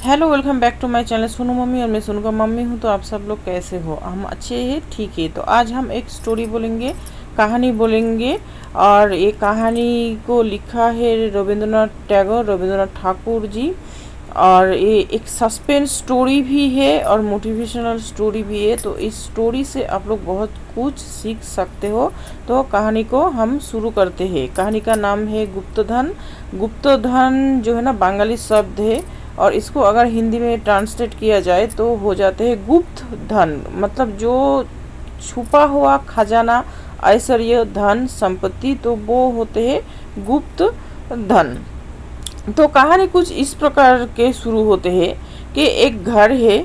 Hello, welcome back to my channel Sonu mummy. और मैं सोनू का मम्मी हूँ। तो आप सब लोग कैसे हो? हम अच्छे हैं, ठीक है। तो आज हम एक स्टोरी बोलेंगे, कहानी बोलेंगे। और ये कहानी को लिखा है रविंद्रनाथ टैगोर, रविंद्रनाथ ठाकुर जी। और ये एक सस्पेंस स्टोरी भी है और मोटिवेशनल स्टोरी भी है। तो इस स्टोरी से आप लोग बहुत कुछ सीख सकते हो। तो कहानी को हम शुरू करते हैं। कहानी का नाम है गुप्तधन। गुप्तधन जो है ना, बंगाली शब्द है। और इसको अगर हिंदी में ट्रांसलेट किया जाए तो हो जाते हैं गुप्त धन। मतलब जो छुपा हुआ खजाना, ऐश्वर्य, धन, संपत्ति, तो वो होते हैं गुप्त धन। तो कहानी कुछ इस प्रकार के शुरू होते हैं कि एक घर है।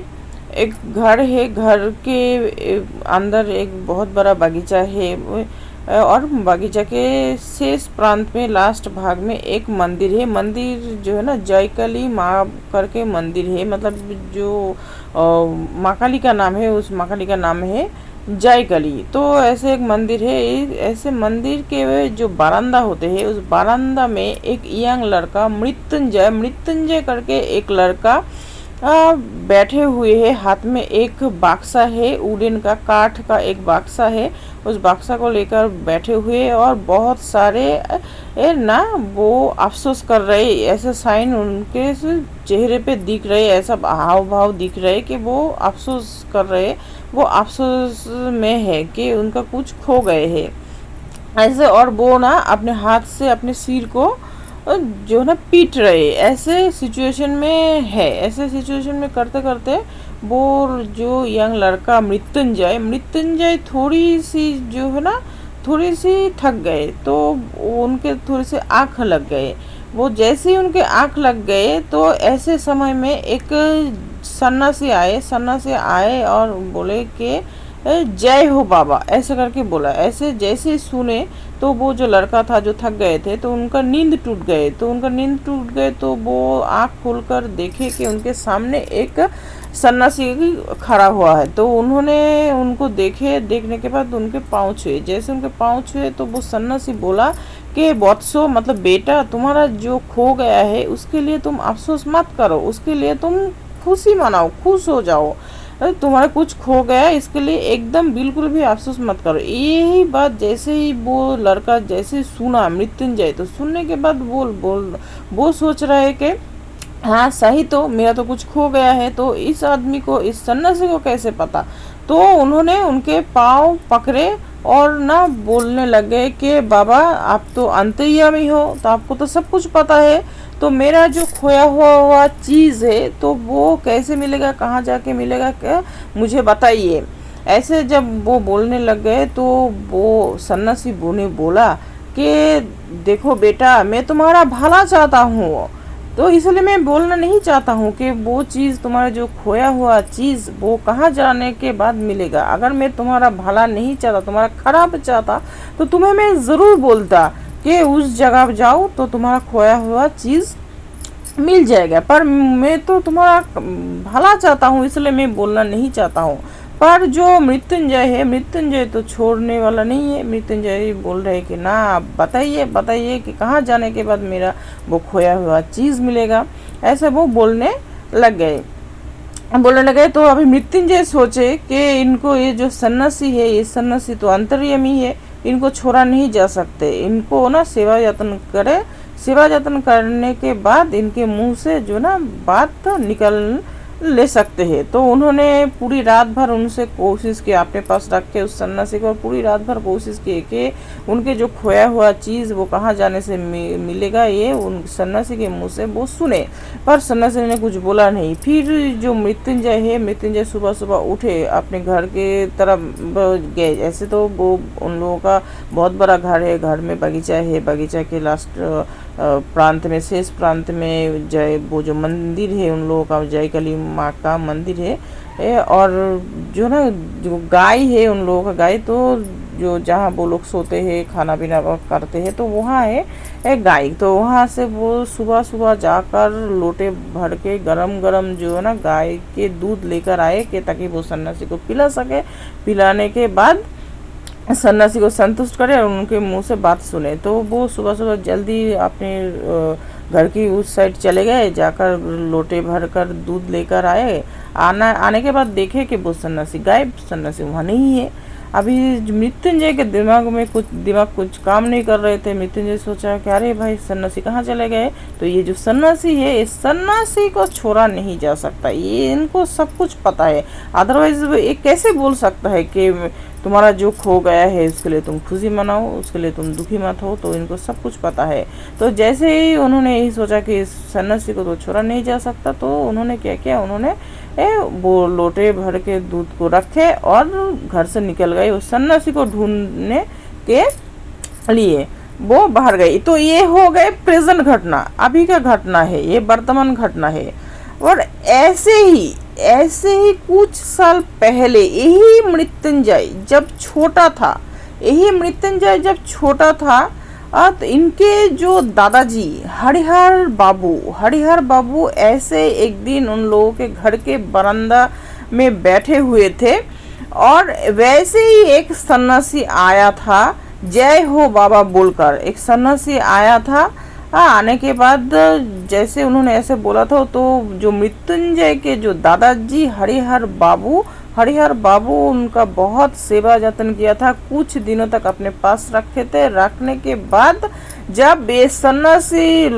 घर के अंदर एक बहुत बड़ा बगीचा है। और बगीचा के शेष प्रांत में, लास्ट भाग में एक मंदिर है। मंदिर जो है ना, जयकाली माँ करके मंदिर है। मतलब जो माँ काली का नाम है, उस माँ काली का नाम है जयकाली। तो ऐसे एक मंदिर है। ऐसे मंदिर के जो बारांदा होते हैं, उस बारांदा में एक यंग लड़का मृत्युंजय करके एक लड़का बैठे हुए हैं। हाथ में एक बक्सा है, वुडन का, काठ का एक बक्सा है। उस बक्सा को लेकर बैठे हुए और बहुत सारे ना वो अफसोस कर रहे। ऐसे साइन उनके चेहरे पे दिख रहे, ऐसा हाव भाव दिख रहे कि वो अफसोस कर रहे। वो अफसोस में है कि उनका कुछ खो गए हैं ऐसे। और वो ना अपने हाथ से अपने सिर को जो ना पीट रहे, ऐसे सिचुएशन में है। ऐसे सिचुएशन में करते करते वो जो यंग लड़का मृत्युंजय थोड़ी सी जो है ना, थोड़ी सी थक गए। तो उनके थोड़े से आँख लग गए। वो जैसे ही उनके आँख लग गए तो ऐसे समय में एक सन्यासी आए और बोले कि जय हो बाबा, ऐसे करके बोला। ऐसे जैसे सुने तो वो जो लड़का था, जो थक गए थे, तो उनका नींद टूट गए। तो वो आँख खोलकर देखे कि उनके सामने एक सन्यासी खड़ा हुआ है। तो उन्होंने उनको देखने के बाद उनके पाँव छुए। जैसे उनके पाँव छुए तो वो सन्यासी बोला कि वत्सो, मतलब बेटा, तुम्हारा जो खो गया है उसके लिए तुम अफसोस मत करो, उसके लिए तुम खुशी मनाओ, खुश हो जाओ। तुम्हारा कुछ खो गया, इसके लिए एकदम बिल्कुल भी अफसोस मत करो। यही बात जैसे ही वो लड़का जैसे सुना मृत्युंजय, तो सुनने के बाद वो सोच रहा है कि हाँ सही, तो मेरा तो कुछ खो गया है, तो इस आदमी को, इस सन्यासी को कैसे पता? तो उन्होंने उनके पाँव पकड़े और ना बोलने लगे कि बाबा, आप तो अंतर्यामी हो, तो आपको तो सब कुछ पता है। तो मेरा जो खोया हुआ चीज़ है, तो वो कैसे मिलेगा, कहाँ जाके मिलेगा, क्या मुझे बताइए। ऐसे जब वो बोलने लग गए तो वो सन्यासी ने बोला कि देखो बेटा, मैं तुम्हारा भला चाहता हूँ, तो इसलिए मैं बोलना नहीं चाहता हूँ कि वो चीज़, तुम्हारा जो खोया हुआ चीज़, वो कहाँ जाने के बाद मिलेगा। अगर मैं तुम्हारा भला नहीं चाहता, तुम्हारा खराब चाहता, तो तुम्हें मैं ज़रूर बोलता कि उस जगह जाओ तो तुम्हारा खोया हुआ चीज़ मिल जाएगा। पर मैं तो तुम्हारा भला चाहता हूँ, इसलिए मैं बोलना नहीं चाहता हूँ। पर जो मृत्युंजय है, मृत्युंजय तो छोड़ने वाला नहीं है। मृत्युंजय बोल रहे कि ना, आप बताइए कि कहाँ जाने के बाद मेरा वो खोया हुआ चीज़ मिलेगा। ऐसे वो बोलने लगे। तो अभी मृत्युंजय सोचे कि इनको, ये जो सन्यासी है, ये सन्यासी तो अंतर्यामी है, इनको छोड़ा नहीं जा सकते। इनको ना सेवा जतन करने के बाद इनके मुंह से जो ना बात निकल ले सकते हैं। तो उन्होंने पूरी रात भर उनसे कोशिश की, अपने पास रख के उस सन्यासी को पूरी रात भर कोशिश की कि उनके जो खोया हुआ चीज़ वो कहाँ जाने से मिलेगा, ये उन सन्यासी के मुंह से वो सुने। पर सन्यासी ने कुछ बोला नहीं। फिर जो मृत्युंजय सुबह सुबह उठे, अपने घर के तरफ गए। ऐसे तो वो उन लोगों का बहुत बड़ा घर है, घर में बगीचा है। बगीचा के लास्ट प्रांत में, शेष प्रांत में वो जो मंदिर है उन लोगों का, जयकाली माँ का मंदिर है। और जो ना, जो गाय है उन लोगों का, गाय, तो जो जहाँ वो लोग सोते हैं, खाना पीना करते हैं, तो वहाँ है गाय। तो वहाँ से वो सुबह सुबह जाकर लोटे भर के गरम गरम जो है ना गाय के दूध लेकर आए कि ताकि वो सन्यासी को पिला सके। पिलाने के बाद सन्यासी को संतुष्ट करे और उनके मुंह से बात सुने। तो वो सुबह सुबह जल्दी अपने घर की उस साइड चले गए, जाकर लोटे भर कर दूध लेकर आए। आने के बाद देखे कि वो सन्यासी गायब, सन्यासी वहाँ नहीं है। अभी मृत्युंजय के दिमाग कुछ काम नहीं कर रहे थे। मृत्युंजय सोचा कि अरे भाई सन्यासी कहाँ चले गए। तो ये जो सन्यासी है, इस सन्यासी को छोड़ा नहीं जा सकता, ये इनको सब कुछ पता है। अदरवाइज ये कैसे बोल सकता है कि तुम्हारा जो खो गया है उसके लिए तुम खुशी मनाओ, उसके लिए तुम दुखी मत हो। तो इनको सब कुछ पता है। तो जैसे ही उन्होंने यही सोचा कि इस सन्यासी को तो छोड़ा नहीं जा सकता, तो उन्होंने क्या किया, उन्होंने वो लोटे भर के दूध को रखे और घर से निकल गए उस सन्यासी को ढूंढने के लिए। वो बाहर गई। तो ये हो गए प्रेजेंट घटना, अभी का घटना है, ये वर्तमान घटना है। और ऐसे ही कुछ साल पहले यही मृत्युंजय जब छोटा था, तो इनके जो दादाजी हरिहर बाबू ऐसे एक दिन उन लोगों के घर के बरामदा में बैठे हुए थे और वैसे ही एक सन्यासी आया था, जय हो बाबा बोलकर एक सन्यासी आया था। आने के बाद जैसे उन्होंने ऐसे बोला था, तो जो मृत्युंजय के जो दादाजी हरिहर बाबू उनका बहुत सेवा जतन किया था, कुछ दिनों तक अपने पास रखे थे। रखने के बाद जब ये सन्यासी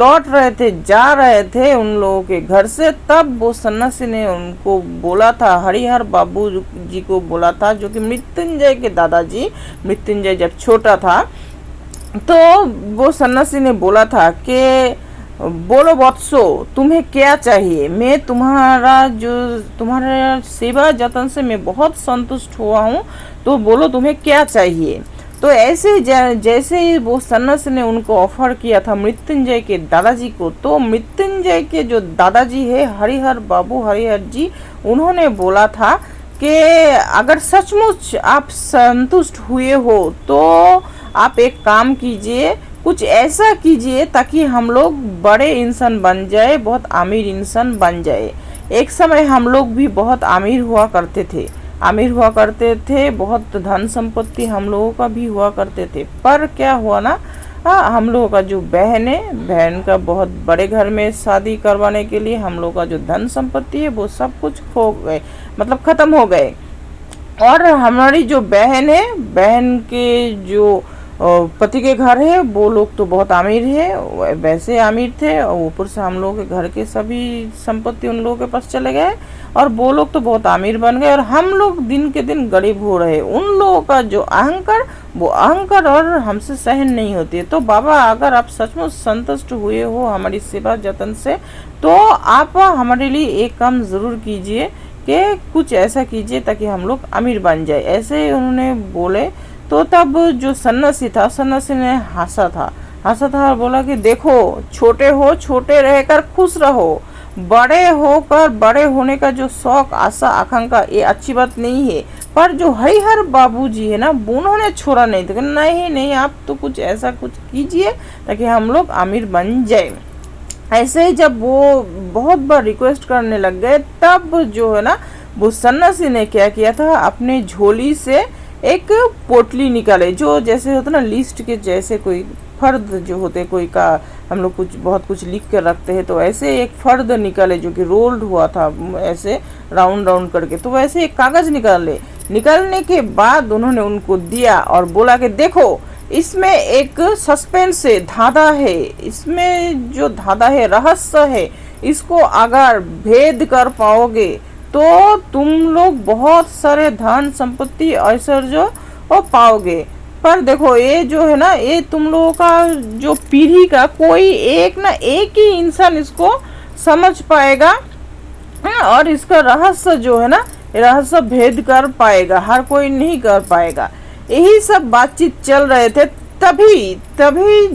जा रहे थे उन लोगों के घर से, तब वो सन्यासी ने उनको बोला था, हरिहर बाबू जी को बोला था, जो कि मृत्युंजय के दादाजी, मृत्युंजय जब छोटा था, तो वो सन्यासी ने बोला था कि बोलो वत्सो, तुम्हें क्या चाहिए, मैं तुम्हारे सेवा जतन से मैं बहुत संतुष्ट हुआ हूँ, तो बोलो तुम्हें क्या चाहिए। तो ऐसे जैसे ही वो सन्यासी ने उनको ऑफर किया था मृत्युंजय के दादाजी को, तो मृत्युंजय के जो दादाजी है हरिहर जी, उन्होंने बोला था कि अगर सचमुच आप संतुष्ट हुए हो तो आप एक काम कीजिए, कुछ ऐसा कीजिए ताकि हम लोग बड़े इंसान बन जाए, बहुत अमीर इंसान बन जाए। एक समय हम लोग भी बहुत अमीर हुआ करते थे, बहुत धन संपत्ति हम लोगों का भी हुआ करते थे। पर क्या हुआ ना, हम लोगों का जो बहन का बहुत बड़े घर में शादी करवाने के लिए हम लोगों का जो धन संपत्ति है वो सब कुछ खो गए, मतलब खत्म हो गए। और हमारी जो बहन के जो पति के घर है, वो लोग तो बहुत अमीर है, वैसे अमीर थे, और ऊपर से हम लोगों के घर के सभी संपत्ति उन लोगों के पास चले गए, और वो लोग तो बहुत अमीर बन गए, और हम लोग दिन के दिन गरीब हो रहे। उन लोगों का जो अहंकार और हमसे सहन नहीं होती है। तो बाबा, अगर आप सचमुच संतुष्ट हुए हो हमारी सेवा जतन से, तो आप हमारे लिए एक काम ज़रूर कीजिए कि कुछ ऐसा कीजिए ताकि हम लोग अमीर बन जाए। ऐसे उन्होंने बोले। तो तब जो सन्यासी ने हंसा था और बोला कि देखो, छोटे रहकर खुश रहो, बड़े होकर बड़े होने का जो शौक, आशा, आकांक्षा, ये अच्छी बात नहीं है। पर जो हरिहर बाबूजी है ना, उन्होंने छोड़ा नहीं था, नहीं आप तो कुछ ऐसा कुछ कीजिए ताकि हम लोग अमीर बन जाए। ऐसे ही जब वो बहुत बार रिक्वेस्ट करने लग गए, तब जो है ना, वो सन्यासी ने क्या किया था, अपने झोली से एक पोटली निकाले, जो जैसे होता ना लिस्ट के जैसे, कोई फर्द जो होते, कोई का हम लोग बहुत कुछ लिख कर रखते हैं, तो ऐसे एक फर्द निकाले जो कि रोल्ड हुआ था ऐसे राउंड करके। तो वैसे एक कागज निकालने के बाद उन्होंने उनको दिया और बोला कि देखो, इसमें एक सस्पेंस है, धागा है, इसमें जो धागा है, रहस्य है, इसको अगर भेद कर पाओगे तो तुम लोग बहुत सारे धन संपत्ति ऐश्वर्य पाओगे। पर देखो, ये जो है ना, ये तुम लोगों का जो पीढ़ी का कोई एक ही इंसान इसको समझ पाएगा, और इसका रहस्य जो है ना, रहस्य भेद कर पाएगा, हर कोई नहीं कर पाएगा। यही सब बातचीत चल रहे थे। तभी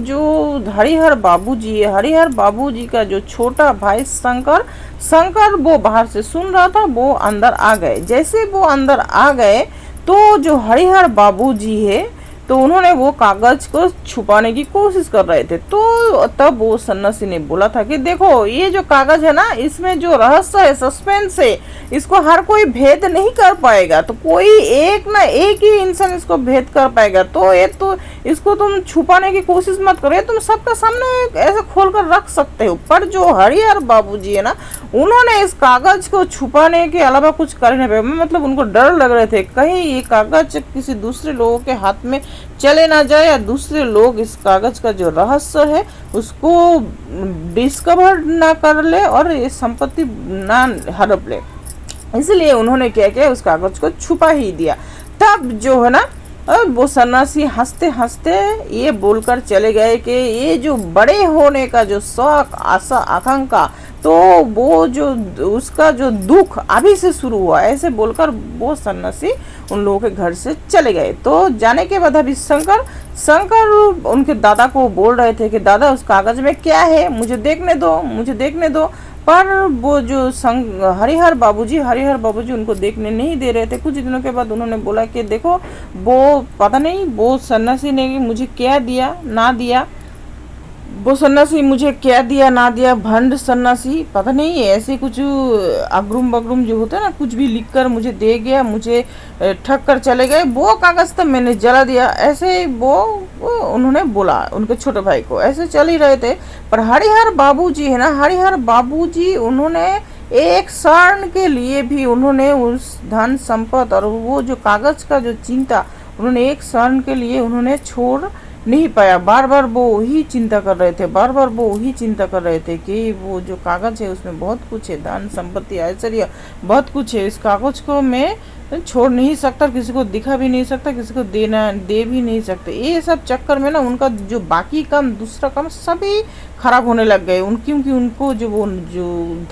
जो हरिहर बाबूजी का जो छोटा भाई शंकर वो बाहर से सुन रहा था, वो अंदर आ गए। जैसे वो अंदर आ गए, तो जो हरिहर बाबूजी है, तो उन्होंने वो कागज को छुपाने की कोशिश कर रहे थे। तो तब वो सन्यासी ने बोला था कि देखो, ये जो कागज है ना, इसमें जो रहस्य है, सस्पेंस है, इसको हर कोई भेद नहीं कर पाएगा, तो कोई एक ना एक ही इंसान इसको भेद कर पाएगा। तो ये तो इसको तुम छुपाने की कोशिश मत करो, ये तुम सबके सामने ऐसे खोल कर रख सकते हो। पर जो हरिहर बाबूजी है ना, उन्होंने इस कागज को छुपाने के अलावा कुछ कर नहीं पाया। मतलब उनको डर लग रहे थे कहीं ये कागज किसी दूसरे लोगों के हाथ में चले ना जाए, या दूसरे लोग इस कागज का जो रहस्य है उसको डिस्कवर ना कर ले और ये संपत्ति ना हड़प ले। इसलिए उन्होंने क्या किया, उस कागज को छुपा ही दिया। तब जो है ना वो सन्यासी हंसते हंसते ये बोलकर चले गए कि ये जो बड़े होने का जो शौक, आशा, आकांक्षा, तो वो जो उसका जो दुख अभी से शुरू हुआ, ऐसे बोलकर वो सन्यासी उन लोगों के घर से चले गए। तो जाने के बाद अभी शंकर उनके दादा को बोल रहे थे कि दादा उस कागज में क्या है, मुझे देखने दो, मुझे देखने दो। पर वो जो हरिहर बाबूजी उनको देखने नहीं दे रहे थे। कुछ दिनों के बाद उन्होंने बोला कि देखो वो पता नहीं वो सन्यासी ने मुझे क्या दिया ना दिया, वो सन्यासी मुझे क्या दिया ना दिया, भंड सन्यासी पता नहीं ऐसे कुछ अगरुम बगरुम जो होता है ना, कुछ भी लिखकर मुझे दे गया, मुझे ठग कर चले गए, वो कागज़ तो मैंने जला दिया। ऐसे वो उन्होंने बोला उनके छोटे भाई को। ऐसे चल ही रहे थे। पर हरिहर बाबूजी है ना, हरिहर बाबूजी उन्होंने एक क्षण के लिए भी उन्होंने उस धन संपत्ति और वो जो कागज़ का जो चिंता, उन्होंने एक क्षण के लिए उन्होंने छोड़ नहीं पाया। बार बार वो वही चिंता कर रहे थे, बार बार वो वही चिंता कर रहे थे कि वो जो कागज़ है उसमें बहुत कुछ है, धन संपत्ति ऐश्वर्य बहुत कुछ है, इस कागज़ को मैं छोड़ नहीं सकता, किसी को दिखा भी नहीं सकता, किसी को दे भी नहीं सकते। ये सब चक्कर में ना उनका जो बाकी काम, दूसरा काम सभी खराब होने लग गए क्योंकि उनको जो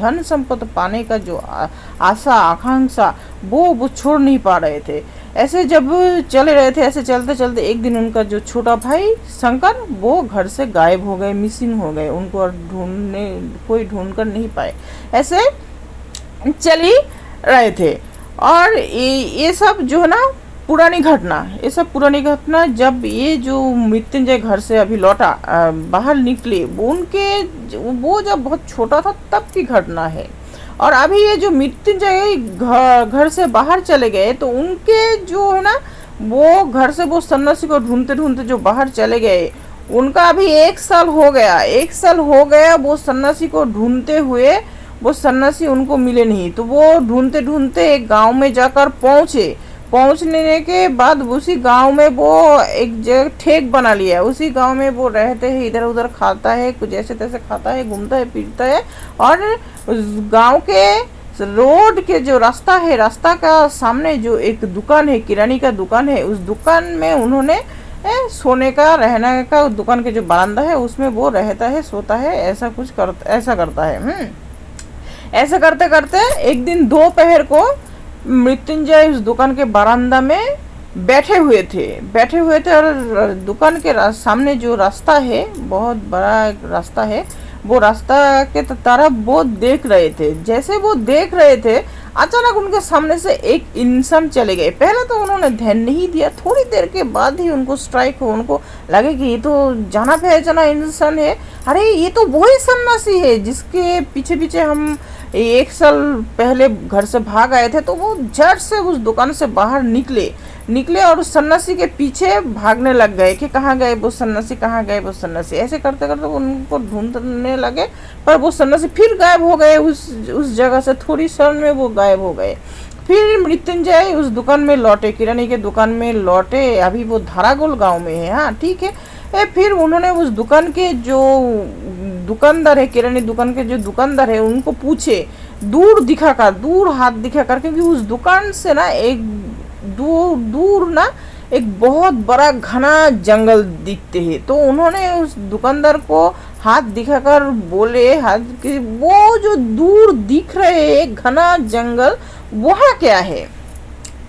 धन संपत्ति पाने का जो आशा, आकांक्षा, वो छोड़ नहीं पा रहे थे। ऐसे जब चले रहे थे, ऐसे चलते चलते एक दिन उनका जो छोटा भाई शंकर वो घर से गायब हो गए, मिसिंग हो गए। उनको कोई ढूंढ कर नहीं पाए। ऐसे चली रहे थे। और ये सब जो है ना पुरानी घटना, ये सब पुरानी घटना जब ये जो मृत्युंजय घर से अभी लौटा, बाहर निकले, वो जब बहुत छोटा था तब की घटना है। और अभी ये जो मृत्युंजय घर से बाहर चले गए, तो उनके जो है ना वो घर से वो सन्यासी को ढूंढते ढूंढते जो बाहर चले गए, उनका अभी 1 साल हो गया। 1 साल हो गया वो सन्यासी को ढूंढते हुए, वो सन्यासी उनको मिले नहीं। तो वो ढूंढते ढूंढते एक गांव में जाकर पहुंचने के बाद उसी गांव में वो एक जगह ठेक बना लिया है। उसी गांव में वो रहते हैं, इधर उधर खाता है, कुछ ऐसे तैसे खाता है, घूमता है, फिरता है। और उस गांव के रोड के जो रास्ता है, रास्ता का सामने जो एक दुकान है, किरानी का दुकान है, उस दुकान में उन्होंने सोने का, रहने का, दुकान के जो बरामदा है उसमें वो रहता है, सोता है, ऐसा करता है। ऐसा करते करते एक दिन दोपहर को मृत्युंजय उस दुकान के बरामदा में बैठे हुए थे और दुकान के सामने जो रास्ता है, बहुत बड़ा एक रास्ता है, वो रास्ता के तरफ वो देख रहे थे। जैसे वो देख रहे थे, अचानक उनके सामने से एक इंसान चले गए। पहले तो उन्होंने ध्यान नहीं दिया, थोड़ी देर के बाद ही उनको स्ट्राइक हो, उनको लगे कि ये तो जाना पहचाना इंसान है। अरे ये तो वही सन्यासी है जिसके पीछे पीछे हम 1 साल पहले घर से भाग आए थे। तो वो झट से उस दुकान से बाहर निकले और उस सन्यासी के पीछे भागने लग गए कि कहाँ गए वो सन्यासी, कहाँ गए वो सन्यासी। ऐसे करते करते उनको ढूंढने लगे, पर वो सन्यासी फिर गायब हो गए। उस जगह से थोड़ी क्षण में वो गायब हो गए। फिर मृत्युंजय उस दुकान में लौटे, किरानी के दुकान में लौटे। अभी वो धारागोल गांव में है, हाँ ठीक है। फिर उन्होंने उस दुकान के जो दुकानदार है, किरानी दुकान के जो दुकानदार है, उनको पूछे, दूर हाथ दिखाकर, क्योंकि उस दुकान से ना एक दूर ना एक बहुत बड़ा घना जंगल दिखते हैं। तो उन्होंने उस दुकानदार को हाथ दिखाकर बोले, कि वो जो दूर दिख रहे एक घना जंगल, वहाँ क्या है?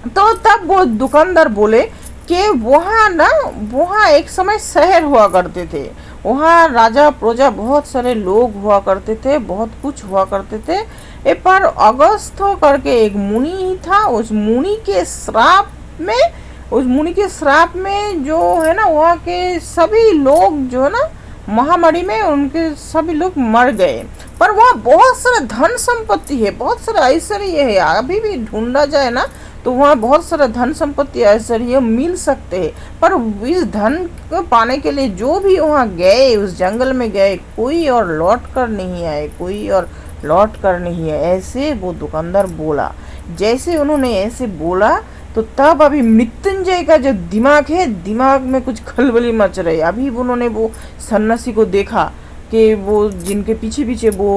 तो तब वो दुकानदार बोले कि वहाँ एक समय शहर हुआ करते थे, वहाँ राजा प्रजा बहुत सारे लोग हुआ करते थे, बहुत कुछ हुआ करते थे। पर अगस्त करके एक मुनि ही था। उस मुनि के श्राप में जो है ना, वहाँ के सभी लोग जो है ना, महामारी में उनके सभी लोग मर गए। पर वहाँ बहुत सारा धन संपत्ति है, बहुत सारा ऐश्वर्य है। अभी भी ढूंढा जाए ना तो वहाँ बहुत सारा धन संपत्ति ऐश्वर्य मिल सकते हैं। पर इस धन को पाने के लिए जो भी वहाँ गए, उस जंगल में गए, कोई और लौट कर नहीं आए, कोई और लौट कर नहीं है, ऐसे वो दुकानदार बोला। जैसे उन्होंने ऐसे बोला तो तब अभी मृत्युंजय का जो दिमाग है, दिमाग में कुछ खलबली मच रही। अभी उन्होंने वो सन्यासी को देखा कि वो जिनके पीछे पीछे वो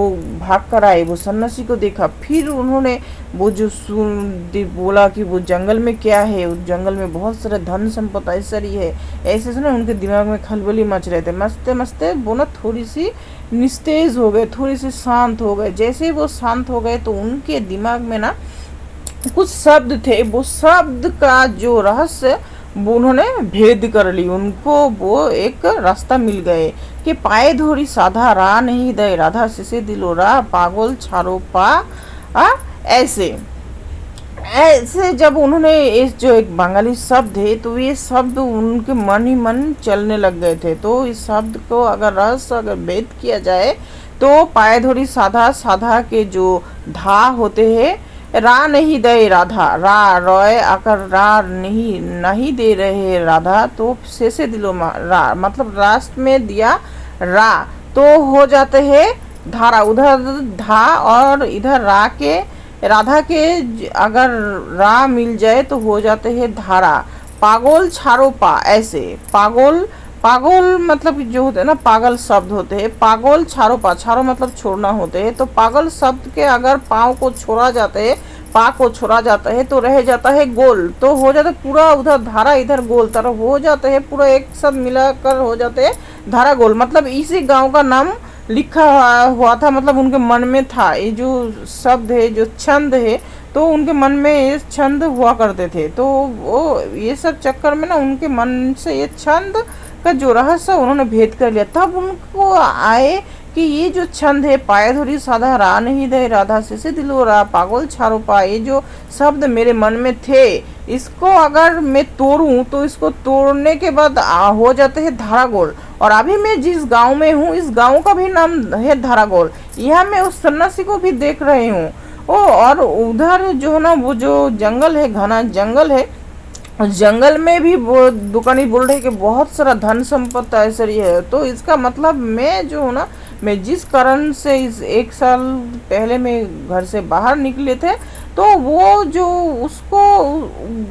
भाग कर आए, वो सन्यासी को देखा। फिर उन्होंने वो जो बोला कि वो जंगल में क्या है, उस जंगल में बहुत सारा धन संपत्ति ऐश्वर्य है। ऐसे से ना उनके दिमाग में खलबली मच रहे थे। मस्ते मस्ते वो ना थोड़ी सी निस्तेज हो गए, थोड़ी सी शांत हो गए। जैसे वो शांत हो गए तो उनके दिमाग में ना कुछ शब्द थे, वो शब्द का जो रहस्य वो उन्होंने भेद कर ली। उनको वो एक रास्ता मिल गए कि पाए धोरी साधा रा नहीं दे राधा सिसे दिलो रा पागल छारो पा ऐसे ऐसे जब उन्होंने इस जो एक बंगाली शब्द है तो ये शब्द उनके मन ही मन चलने लग गए थे। तो इस शब्द को अगर रहस्य अगर भेद किया जाए तो पाए धोरी साधा साधा के जो धा होते हैं, रा नहीं दे राधा, रा रॉय आकर रा नहीं दे रहे राधा, तो से दिलो रा मतलब राष्ट्र में दिया रा तो हो जाते हैं धारा। उधर धा और इधर रा के राधा के अगर रा मिल जाए तो हो जाते हैं धारा। पागल छारो पा ऐसे पागल पागल मतलब जो होते हैं ना पागल शब्द होते हैं। पागल छारो पा, छारो मतलब छोड़ना होते हैं। तो पागल शब्द के अगर पाँव को छोड़ा जाते है, पा को छोड़ा जाता है तो रह जाता है गोल, तो हो जाता है पूरा उधर धारा इधर गोल, तरह हो जाते हैं पूरा एक साथ मिलाकर हो जाते हैं धारा गोल। मतलब इसी गांव का नाम लिखा हुआ था, मतलब उनके मन में था ये जो शब्द है, जो छंद है, तो उनके मन में ये छंद हुआ करते थे। तो वो ये सब चक्कर में ना उनके मन से ये छंद का जो रहस्य उन्होंने भेद कर लिया। तब उनको आए कि ये जो छंद है पाए धोरी साधा रा नहीं दे राधा से दिलो रा पागल छारो पा, ये जो शब्द मेरे मन में थे, इसको अगर मैं तोड़ूं तो इसको तोड़ने के बाद हो जाते हैं धारागोल। और अभी मैं जिस गांव में हूँ इस गांव का भी नाम है धारागोल। यहाँ मैं उस सन्यासी को भी देख रही हूँ। ओ और उधर जो है ना वो जो जंगल है, घना जंगल है, उस जंगल में भी वो दुकानी बोल रहे कि बहुत सारा धन संपत्ति ऐश्वर्य है। तो इसका मतलब मैं जो हूँ ना, मैं जिस कारण से इस 1 साल पहले मैं घर से बाहर निकले थे तो वो जो उसको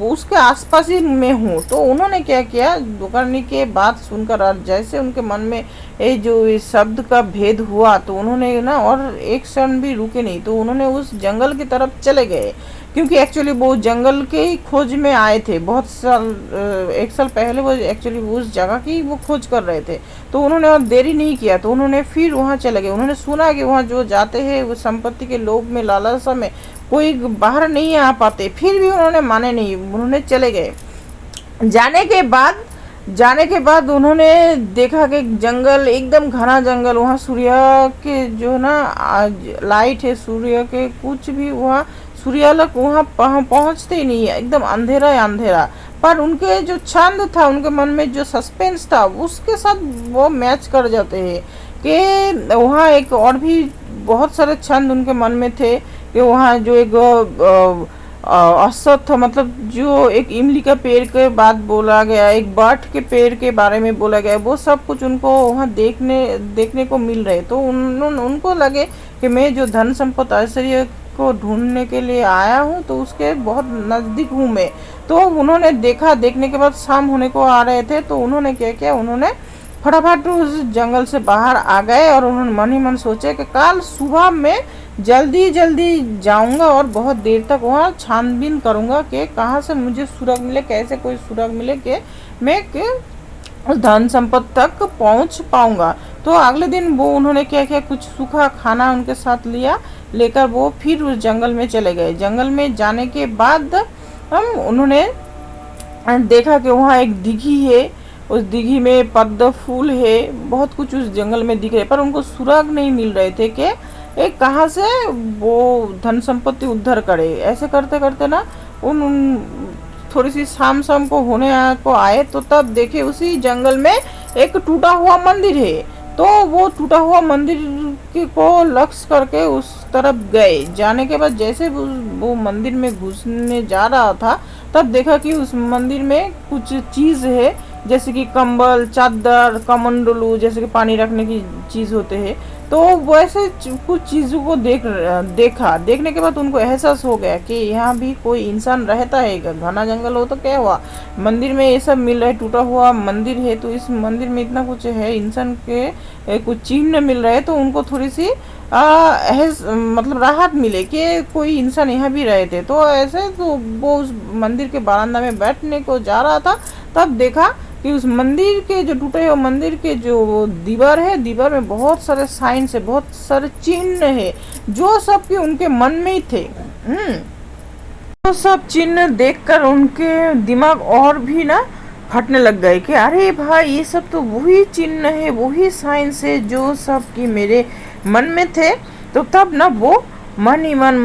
उसके आसपास ही मैं हूँ। तो उन्होंने क्या किया, दुकानी के बात सुनकर और जैसे उनके मन में ये जो इस शब्द का भेद हुआ तो उन्होंने ना और एक क्षण भी रुके नहीं, तो उन्होंने उस जंगल की तरफ चले गए। क्योंकि एक्चुअली वो जंगल के ही खोज में आए थे, बहुत साल 1 साल पहले वो एक्चुअली उस जगह की वो खोज कर रहे थे। तो उन्होंने और देरी नहीं किया, तो उन्होंने फिर वहाँ चले गए। उन्होंने सुना कि वहाँ जो जाते हैं वो संपत्ति के लोभ में लालसा में कोई बाहर नहीं आ पाते, फिर भी उन्होंने माने नहीं, उन्होंने चले गए। जाने के बाद उन्होंने देखा कि जंगल एकदम घना जंगल, वहाँ सूर्य के जो ना लाइट है सूर्य के कुछ भी वहाँ सूर्यालोक वहाँ पहुँचते ही नहीं है, एकदम अंधेरा है अंधेरा। पर उनके जो छंद था, उनके मन में जो सस्पेंस था उसके साथ वो मैच कर जाते हैं कि वहाँ एक और भी बहुत सारे छंद उनके मन में थे कि वहाँ जो एक अश्वत्थ मतलब जो एक इमली का पेड़ के बाद बोला गया, एक बट के पेड़ के बारे में बोला गया, वो सब कुछ उनको वहाँ देखने को मिल रहे। तो उनको लगे कि मैं जो धन संपत्ति ऐश्वर्य को ढूंढने के लिए आया हूँ तो उसके बहुत नज़दीक हूँ मैं। तो उन्होंने देखा, देखने के बाद शाम होने को आ रहे थे तो उन्होंने क्या किया, उन्होंने फटाफट उस जंगल से बाहर आ गए और उन्होंने मन ही मन सोचे कि कल सुबह मैं जल्दी जाऊंगा और बहुत देर तक वहाँ छानबीन करूंगा कि कहाँ से मुझे सुराग मिले, कैसे कोई सुराग मिले कि मैं उस धन संपत्ति तक पहुँच पाऊंगा। तो अगले दिन वो उन्होंने क्या किया, कुछ सूखा खाना उनके साथ लेकर वो फिर उस जंगल में चले गए। जंगल में जाने के बाद उन्होंने देखा कि वहाँ एक दिघी है, उस दिघी में पद्म फूल है, बहुत कुछ उस जंगल में दिख रहे, पर उनको सुराग नहीं मिल रहे थे कि एक कहाँ से वो धन संपत्ति उद्धार करे। ऐसे करते करते ना उन थोड़ी सी शाम को होने को आए तो तब देखे उसी जंगल में एक टूटा हुआ मंदिर है। तो वो टूटा हुआ मंदिर को लक्ष्य करके उस तरफ गए। जाने के बाद जैसे वो मंदिर में घुसने जा रहा था, तब देखा कि उस मंदिर में कुछ चीज़ है, जैसे कि कंबल, चादर, कमंडलू, जैसे कि पानी रखने की चीज़ होते हैं। तो वैसे कुछ चीज़ों को देखा। देखने के बाद उनको एहसास हो गया कि यहाँ भी कोई इंसान रहता है। घना जंगल हो तो क्या हुआ, मंदिर में ये सब मिल रहा है, टूटा हुआ मंदिर है, तो इस मंदिर में इतना कुछ है, इंसान के कुछ चिन्ह मिल रहे हैं। तो उनको थोड़ी सी मतलब राहत मिले कि कोई इंसान यहाँ भी रहे थे। तो ऐसे तो वो उस मंदिर के बरामदा में बैठने को जा रहा था, तब देखा कि उस मंदिर के जो टूटे हुए मंदिर के जो दीवार है, दीवार में बहुत सारे साइंस है, बहुत सारे चिन्ह है, जो सब के उनके मन में ही थे। तो सब चिन्ह देखकर उनके दिमाग और भी ना फटने लग गए कि अरे भाई, ये सब तो वही चिन्ह है, वही साइंस है जो सब की मेरे मन में थे। तो तब ना वो मन ही मन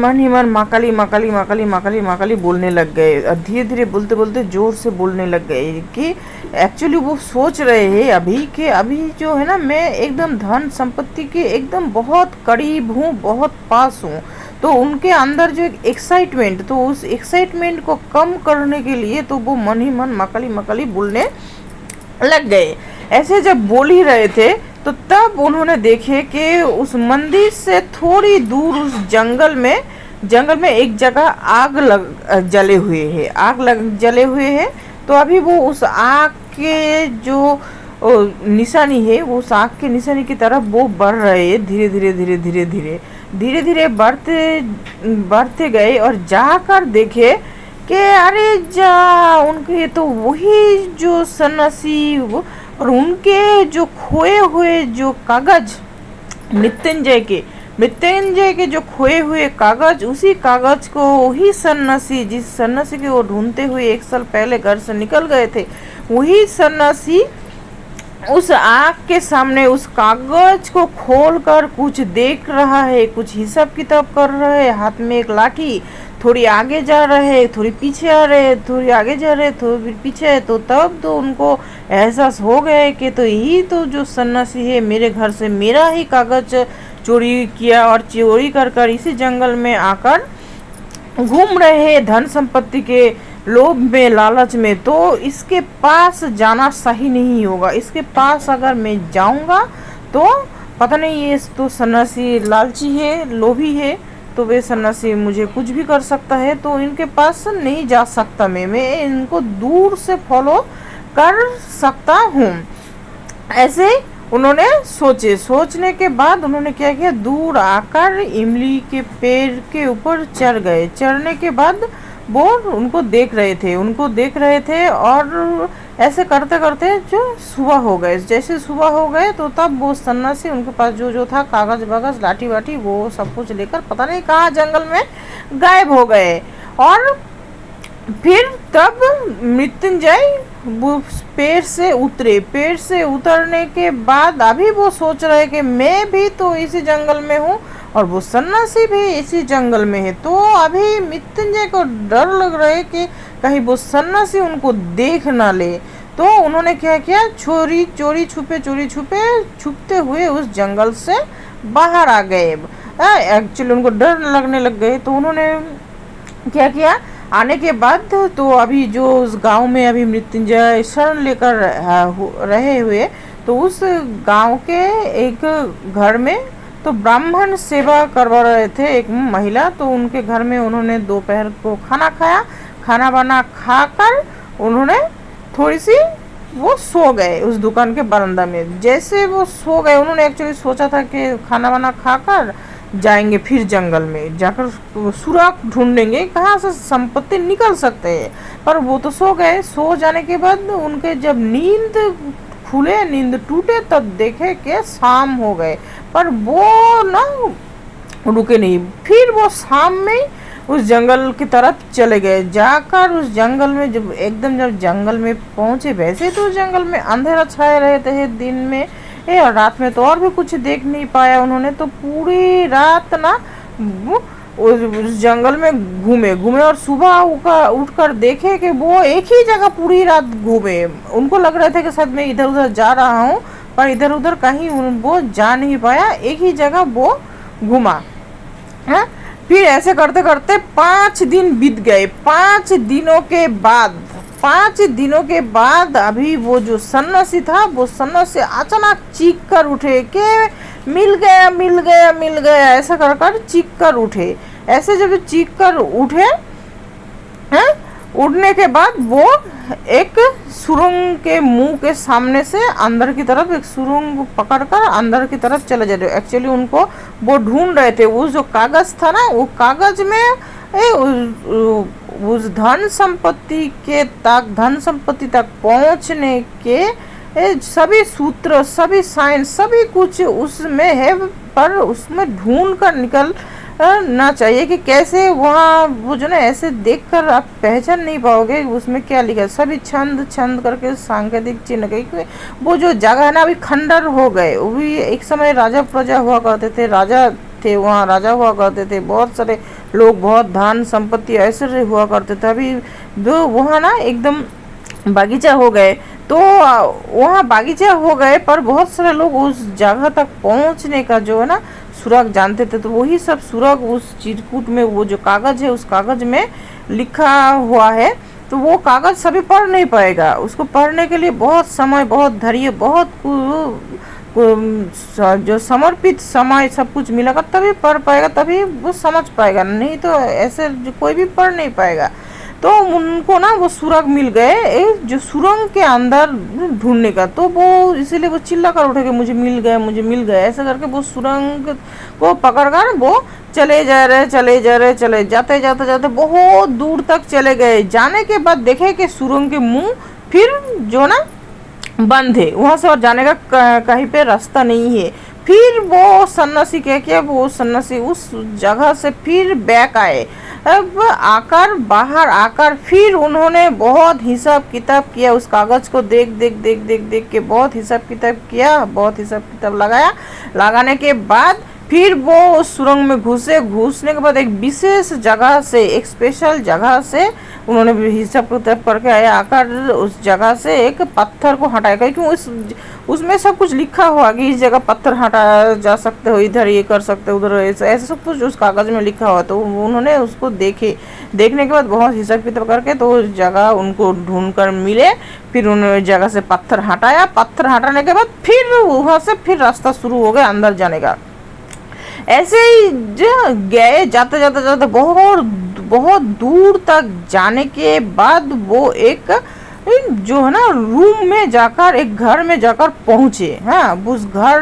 माकाली माकाली माकाली माकाली माकाली बोलने लग गए, और धीरे धीरे बोलते बोलते जोर से बोलने लग गए कि एक्चुअली वो सोच रहे हैं अभी कि अभी जो है ना, मैं एकदम धन संपत्ति के एकदम बहुत करीब हूँ, बहुत पास हूँ। तो उनके अंदर जो एक एक्साइटमेंट, तो उस एक्साइटमेंट को कम करने के लिए तो वो मन ही मन माकाली माकाली बोलने लग गए। ऐसे जब बोल ही रहे थे, तो तब उन्होंने देखे कि उस मंदिर से थोड़ी दूर उस जंगल में एक जगह आग लग जले हुए है, जले हुए हैं। तो अभी वो उस आग के जो निशानी है, वो उस आग के निशानी की तरफ वो बढ़ रहे हैं, धीरे धीरे बढ़ते गए, और जाकर देखे कि अरे जा, उनके तो वही जो सन्यासी और उनके जो खोए हुए जो कागज, मृत्युंजय के जो खोए हुए कागज, उसी कागज को वही सन्यासी, जिस सन्यासी के वो ढूंढते हुए 1 साल पहले घर से निकल गए थे, वही सन्यासी उस आग के सामने उस कागज को खोलकर कुछ देख रहा है, कुछ हिसाब किताब कर रहा है, हाथ में एक लाठी, थोड़ी आगे जा रहे, थोड़ी पीछे आ रहे, थोड़ी आगे जा रहे, थोड़ी पीछे है। तो तब तो उनको एहसास हो गया कि तो यही तो जो सन्यासी है, मेरे घर से मेरा ही कागज चोरी किया, और चोरी कर इसी जंगल में आकर घूम रहे हैं धन संपत्ति के लोभ में, लालच में। तो इसके पास जाना सही नहीं होगा, इसके पास अगर मैं जाऊंगा तो पता नहीं, ये तो सन्यासी लालची है, लोभी है, तो वे सन्यासी मुझे कुछ भी कर सकता है। तो इनके पास नहीं जा सकता, मैं इनको दूर से फॉलो कर सकता हूँ। ऐसे उन्होंने सोचने के बाद उन्होंने क्या किया, दूर आकर इमली के पेड़ के ऊपर चढ़ गए। चढ़ने के बाद वो उनको देख रहे थे, और ऐसे करते करते जो सुबह हो गए, जैसे सुबह हो गए, तो तब वो सन्यासी उनके पास जो था कागज बागज, लाठी वाठी, वो सब कुछ लेकर पता नहीं कहाँ जंगल में गायब हो गए। और फिर तब मृत्युंजय पेड़ से उतरने के बाद अभी वो सोच रहे कि मैं भी तो इसी जंगल में हूँ, और वो सन्यासी भी इसी जंगल में है। तो अभी मृत्युंजय को डर लग रहा है कि कहीं वो सन्यासी उनको देख ना ले। तो उन्होंने क्या किया, चोरी छुपते हुए उस जंगल से बाहर आ गए। एक्चुअली उनको डर लगने लग गए। तो उन्होंने क्या किया, आने के बाद तो अभी जो उस गांव में अभी मृत्युंजय शरण लेकर रहे हुए, तो उस गांव के एक घर में तो ब्राह्मण सेवा करवा रहे थे, एक महिला। तो उनके घर में उन्होंने दोपहर को खाना खाया। खाना वाना खाकर उन्होंने थोड़ी सी वो सो गए उस दुकान के बरामदा में। जैसे वो सो गए, उन्होंने एक्चुअली सोचा था कि खाना वाना खाकर जाएंगे फिर जंगल में जाकर सुराग ढूंढेंगे, कहाँ से संपत्ति निकल सकते हैं, पर वो तो सो गए। सो जाने के बाद उनके जब नींद टूटे, तब देखे कि शाम हो गए, पर वो ना रुके नहीं। फिर वो शाम में उस जंगल की तरफ चले गए। जाकर उस जंगल में जब जंगल में पहुंचे, वैसे तो जंगल में अंधेरा छाए रहते हैं दिन में, और रात में तो और भी कुछ देख नहीं पाया उन्होंने। तो पूरी रात ना उस जंगल में घूमे, और सुबह उठकर देखे कि वो एक ही जगह पूरी रात घूमे। उनको लग रहा था कि शायद मैं इधर उधर जा रहा हूँ, पर इधर उधर कहीं वो जा नहीं पाया, एक ही जगह वो घूमा है। फिर ऐसे करते करते 5 दिन बीत गए। 5 दिनों के बाद अभी वो जो सन्यासी था, वो सन्यासी अचानक चीख कर उठे कि मिल गया मिल गया मिल गया, ऐसा कर कर चीख कर उठे। ऐसे जब चीख कर उठे हैं, उड़ने के बाद वो एक सुरंग के मुंह के सामने से अंदर की तरफ एक सुरंग पकड़कर अंदर की तरफ चले जा रहे। एक्चुअली उनको वो ढूंढ रहे थे, वो जो कागज था ना, वो कागज में उस धन संपत्ति तक पहुंचने के सभी सूत्र, सभी साइन, सभी कुछ उसमें है, पर उसमें ढूंढ कर निकल ना चाहिए कि कैसे वहाँ वो जो ना ऐसे देखकर आप पहचान नहीं पाओगे उसमें क्या लिखा है। सभी छंद छंद करके सांकेतिक चिन्ह, क्योंकि वो जो जगह है ना अभी खंडर हो गए। वो भी एक समय राजा प्रजा हुआ करते थे, राजा थे वहाँ, राजा हुआ करते थे, बहुत सारे लोग, बहुत धन संपत्ति ऐसे हुआ करते थे। अभी जो वहाँ ना एकदम बागीचा हो गए, तो वहाँ बागीचा हो गए, पर बहुत सारे लोग उस जगह तक पहुँचने का जो है ना सुराग जानते थे। तो वही सब सुराग उस चिरकुट में, वो जो कागज है उस कागज में लिखा हुआ है। तो वो कागज सभी पढ़ नहीं पाएगा, उसको पढ़ने के लिए बहुत समय, बहुत धैर्य, बहुत जो समर्पित समय सब कुछ मिलेगा तभी पढ़ पाएगा, तभी वो समझ पाएगा, नहीं तो ऐसे कोई भी पढ़ नहीं पाएगा। तो उनको ना वो सुरंग मिल गए, जो सुरंग के अंदर ढूंढने का। तो वो इसीलिए वो चिल्ला कर उठे कि मुझे मिल गया, मुझे मिल गया। ऐसा करके वो सुरंग को पकड़कर वो चले जाते जाते बहुत दूर तक चले गए। जाने के बाद देखे कि सुरंग के मुंह फिर जो ना बंद है, वहाँ से और जाने का कहीं पे रास्ता नहीं है। फिर वो सन्यासी कह के वो सन्यासी उस जगह से फिर बैक आए। अब आकर बाहर आकर फिर उन्होंने बहुत हिसाब किताब किया, उस कागज को देख के बहुत हिसाब किताब किया, बहुत हिसाब किताब लगाया। लगाने के बाद फिर वो सुरंग में घुसने के बाद एक विशेष जगह से, एक स्पेशल जगह से उन्होंने हिसाब किताब करके आए। आकर उस जगह से एक पत्थर को हटाया, क्योंकि उसमें सब कुछ लिखा हुआ कि इस जगह पत्थर हटाया जा सकते हो, इधर ये कर सकते हो, उधर ऐसा सब कुछ उस कागज में लिखा हुआ। तो उन्होंने उसको देखने के बाद बहुत हिसाब किताब करके तो उस जगह उनको ढूंढ कर मिले। फिर उन्होंने जगह से पत्थर हटाया। पत्थर हटाने के बाद फिर वहाँ से फिर रास्ता शुरू हो गया अंदर जाने का। ऐसे ही गए, जाते बहुत दूर तक जाने के बाद वो एक जो है ना रूम में जाकर, एक घर में जाकर पहुँचे। हाँ, उस घर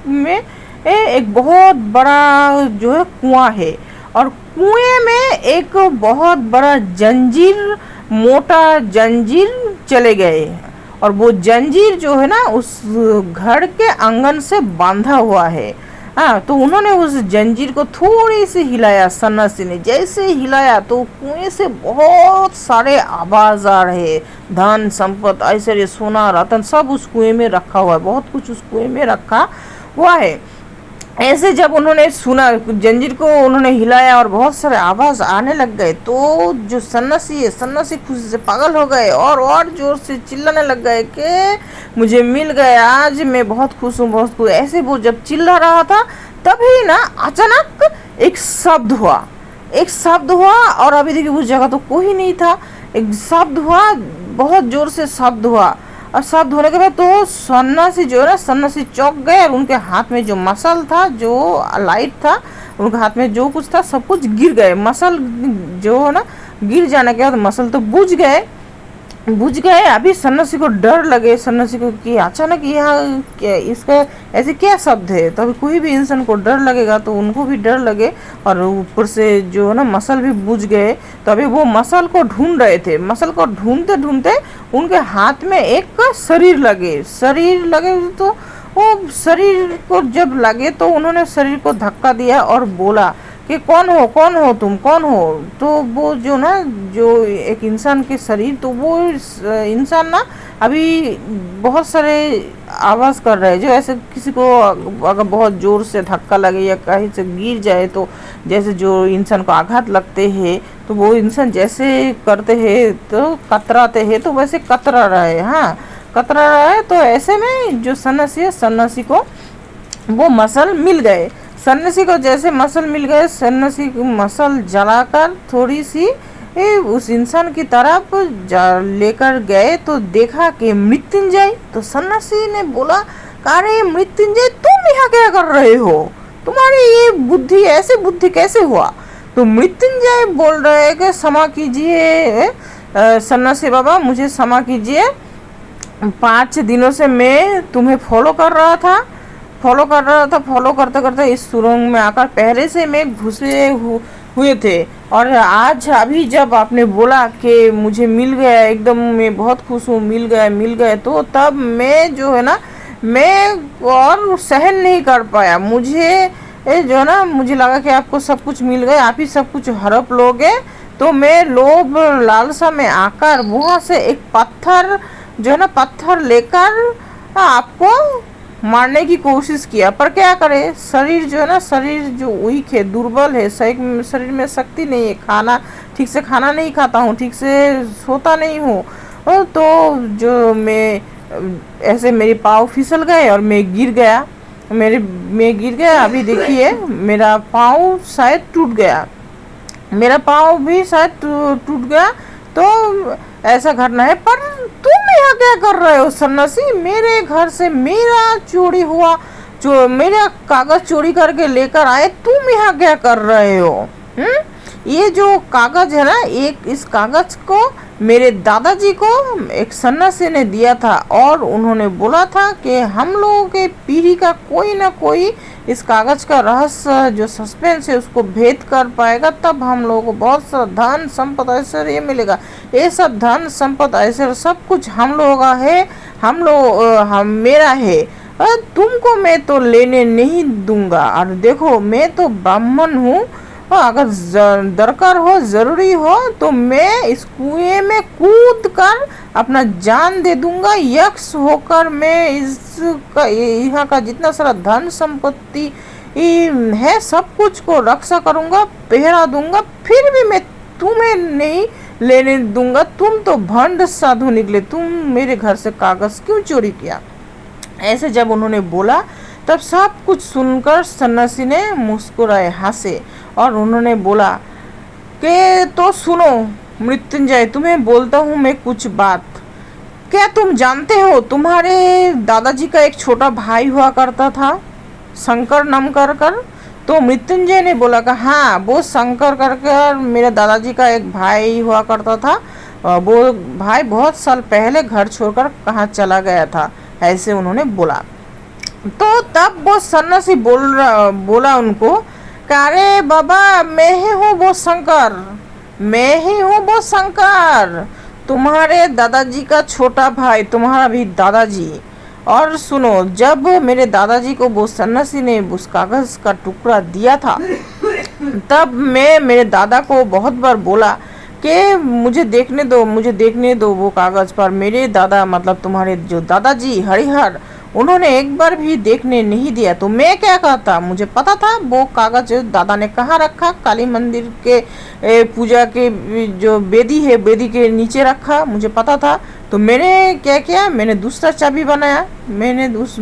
में एक बहुत बड़ा जो है कुआं है, और कुएं में एक बहुत बड़ा जंजीर, मोटा जंजीर चले गए, और वो जंजीर जो है ना उस घर के आंगन से बांधा हुआ है। हाँ, तो उन्होंने उस जंजीर को थोड़ी सी हिलाया, सन्यासी ने जैसे हिलाया तो कुएं से बहुत सारे आवाज आ रहे, धन संपत्ति, ऐश्वर्य, सोना, रतन सब उस कुएं में रखा हुआ है, बहुत कुछ उस कुएं में रखा हुआ है। ऐसे जब उन्होंने सुना, जंजीर को उन्होंने हिलाया और बहुत सारे आवाज आने लग गए, तो जो सन्यासी है, सन्यासी खुशी से पागल हो गए और जोर से चिल्लाने लग गए कि मुझे मिल गया, आज मैं बहुत खुश हूँ, बहुत खुश। ऐसे वो जब चिल्ला रहा था तभी ना अचानक एक शब्द हुआ, और अभी देखिए उस जगह तो कोई नहीं था। एक शब्द हुआ, बहुत जोर से शब्द हुआ, और शब्द होने के बाद तो सन्यासी जो है ना, सन्यासी चौंक गए, और उनके हाथ में जो मसल था, जो लाइट था, उनके हाथ में जो कुछ था सब कुछ गिर गए। मसल जो है ना गिर जाने के बाद मसल तो बुझ गए। अभी सन्यासी को डर लगे, सन्यासी को कि अचानक यहाँ क्या, इसका ऐसे क्या शब्द है। तो अभी कोई भी इंसान को डर लगेगा तो उनको भी डर लगे, और ऊपर से जो है ना मसल भी बुझ गए। तो अभी वो मसल को ढूंढ रहे थे, मसल को ढूंढते उनके हाथ में एक शरीर लगे। तो वो शरीर को जब लगे तो उन्होंने शरीर को धक्का दिया और बोला कि कौन हो तुम, कौन हो। तो वो जो ना, जो एक इंसान के शरीर, तो वो इंसान ना अभी बहुत सारे आवाज़ कर रहे हैं, जो ऐसे किसी को अगर बहुत ज़ोर से धक्का लगे या कहीं से गिर जाए, तो जैसे जो इंसान को आघात लगते हैं, तो वो इंसान जैसे करते हैं तो कतराते हैं, तो वैसे कतरा रहे। हाँ, कतरा रहा है। तो ऐसे में जो सन्यासी है, सन्यासी को वो मसल मिल गए। सन्यासी को जैसे मसल मिल गए, सन्यासी को मसल जलाकर थोड़ी सी उस इंसान की तरफ लेकर गए तो देखा कि मृत्युंजय। तो सन्यासी ने बोला, अरे मृत्युंजय तुम यहाँ क्या कर रहे हो, तुम्हारी ये बुद्धि, ऐसे बुद्धि कैसे हुआ। तो मृत्युंजय बोल रहे हैं कि क्षमा कीजिए सन्यासी बाबा, मुझे क्षमा कीजिए, 5 दिनों से मैं तुम्हें फॉलो करते करते इस सुरंग में आकर पहले से मैं घुसे हुए थे, और आज अभी जब आपने बोला कि मुझे मिल गया, एकदम मैं बहुत खुश हूँ, मिल गया, तो तब मैं जो है ना, मैं और सहन नहीं कर पाया। मुझे जो है ना, मुझे लगा कि आपको सब कुछ मिल गया, आप ही सब कुछ हड़प लोगे। तो मैं लोभ लालसा में आकर वहाँ से एक पत्थर जो है ना, पत्थर लेकर आपको मारने की कोशिश किया। पर क्या करे, शरीर जो है ना, शरीर जो वीक है, दुर्बल है, शरीर में शक्ति नहीं है, खाना ठीक से खाना नहीं खाता हूँ, ठीक से सोता नहीं हूँ। तो जो मैं ऐसे मेरे पाँव फिसल गए और मैं गिर गया। अभी देखिए मेरा पाँव शायद टूट गया, मेरा पाँव भी शायद टूट गया। तो ऐसा घटना है। पर तुम यहाँ क्या कर रहे हो सन्यासी, मेरे घर से मेरा चोरी हुआ, जो मेरा कागज चोरी करके लेकर आए, तुम यहाँ क्या कर रहे हो। ये जो कागज है ना, इस कागज को मेरे दादाजी को एक सन्यासी ने दिया था, और उन्होंने बोला था कि हम लोगों के पीढ़ी का कोई ना कोई इस कागज का रहस्य जो सस्पेंस है उसको भेद कर पाएगा, तब हम लोगों को बहुत सा धन संपत्ति ऐश्वर्य मिलेगा। ये सब धन संपत्ति ऐश्वर्य सब कुछ हम लोगों का है, हम मेरा है, तुमको मैं तो लेने नहीं दूंगा। और देखो मैं तो ब्राह्मण हूँ, अगर दरकार हो, जरूरी हो, तो मैं इस कुएं में कूद कर अपना जान दे दूंगा। यक्ष होकर मैं यहाँ का जितना सारा धन संपत्ति है सब कुछ को रक्षा करूंगा, पहरा दूंगा, फिर भी मैं तुम्हें नहीं लेने दूंगा। तुम तो भंड साधु निकले, तुम मेरे घर से कागज क्यों चोरी किया। ऐसे जब उन्होंने बोला तब सब कुछ सुनकर सन्यासी ने मुस्कुराए, हंसे, और उन्होंने बोला कि तो सुनो मृत्युंजय, तुम्हें बोलता हूँ मैं कुछ बात। क्या तुम जानते हो तुम्हारे दादाजी का एक छोटा भाई हुआ करता था, शंकर नाम कर। तो मृत्युंजय ने बोला कि हाँ, वो शंकर कर मेरे दादाजी का एक भाई हुआ करता था, वो भाई बहुत साल पहले घर छोड़कर कहाँ चला गया था, ऐसे उन्होंने बोला। तो तब वो सन्यासी बोला उनको, अरे बाबा मैं ही हूँ वो शंकर, तुम्हारे दादाजी का छोटा भाई, तुम्हारा भी दादाजी। और सुनो, जब मेरे दादाजी को वो सन्यासी ने उस कागज का टुकड़ा दिया था, तब मैं मेरे दादा को बहुत बार बोला कि मुझे देखने दो वो कागज पर। मेरे दादा मतलब तुम्हारे जो दादाजी हरिहर, उन्होंने एक बार भी देखने नहीं दिया। तो मैं क्या कहता, मुझे पता था वो कागज दादा ने कहाँ रखा, काली मंदिर के पूजा के जो बेदी है, बेदी के नीचे रखा, मुझे पता था। तो मैंने क्या किया, मैंने दूसरा चाबी बनाया, मैंने उस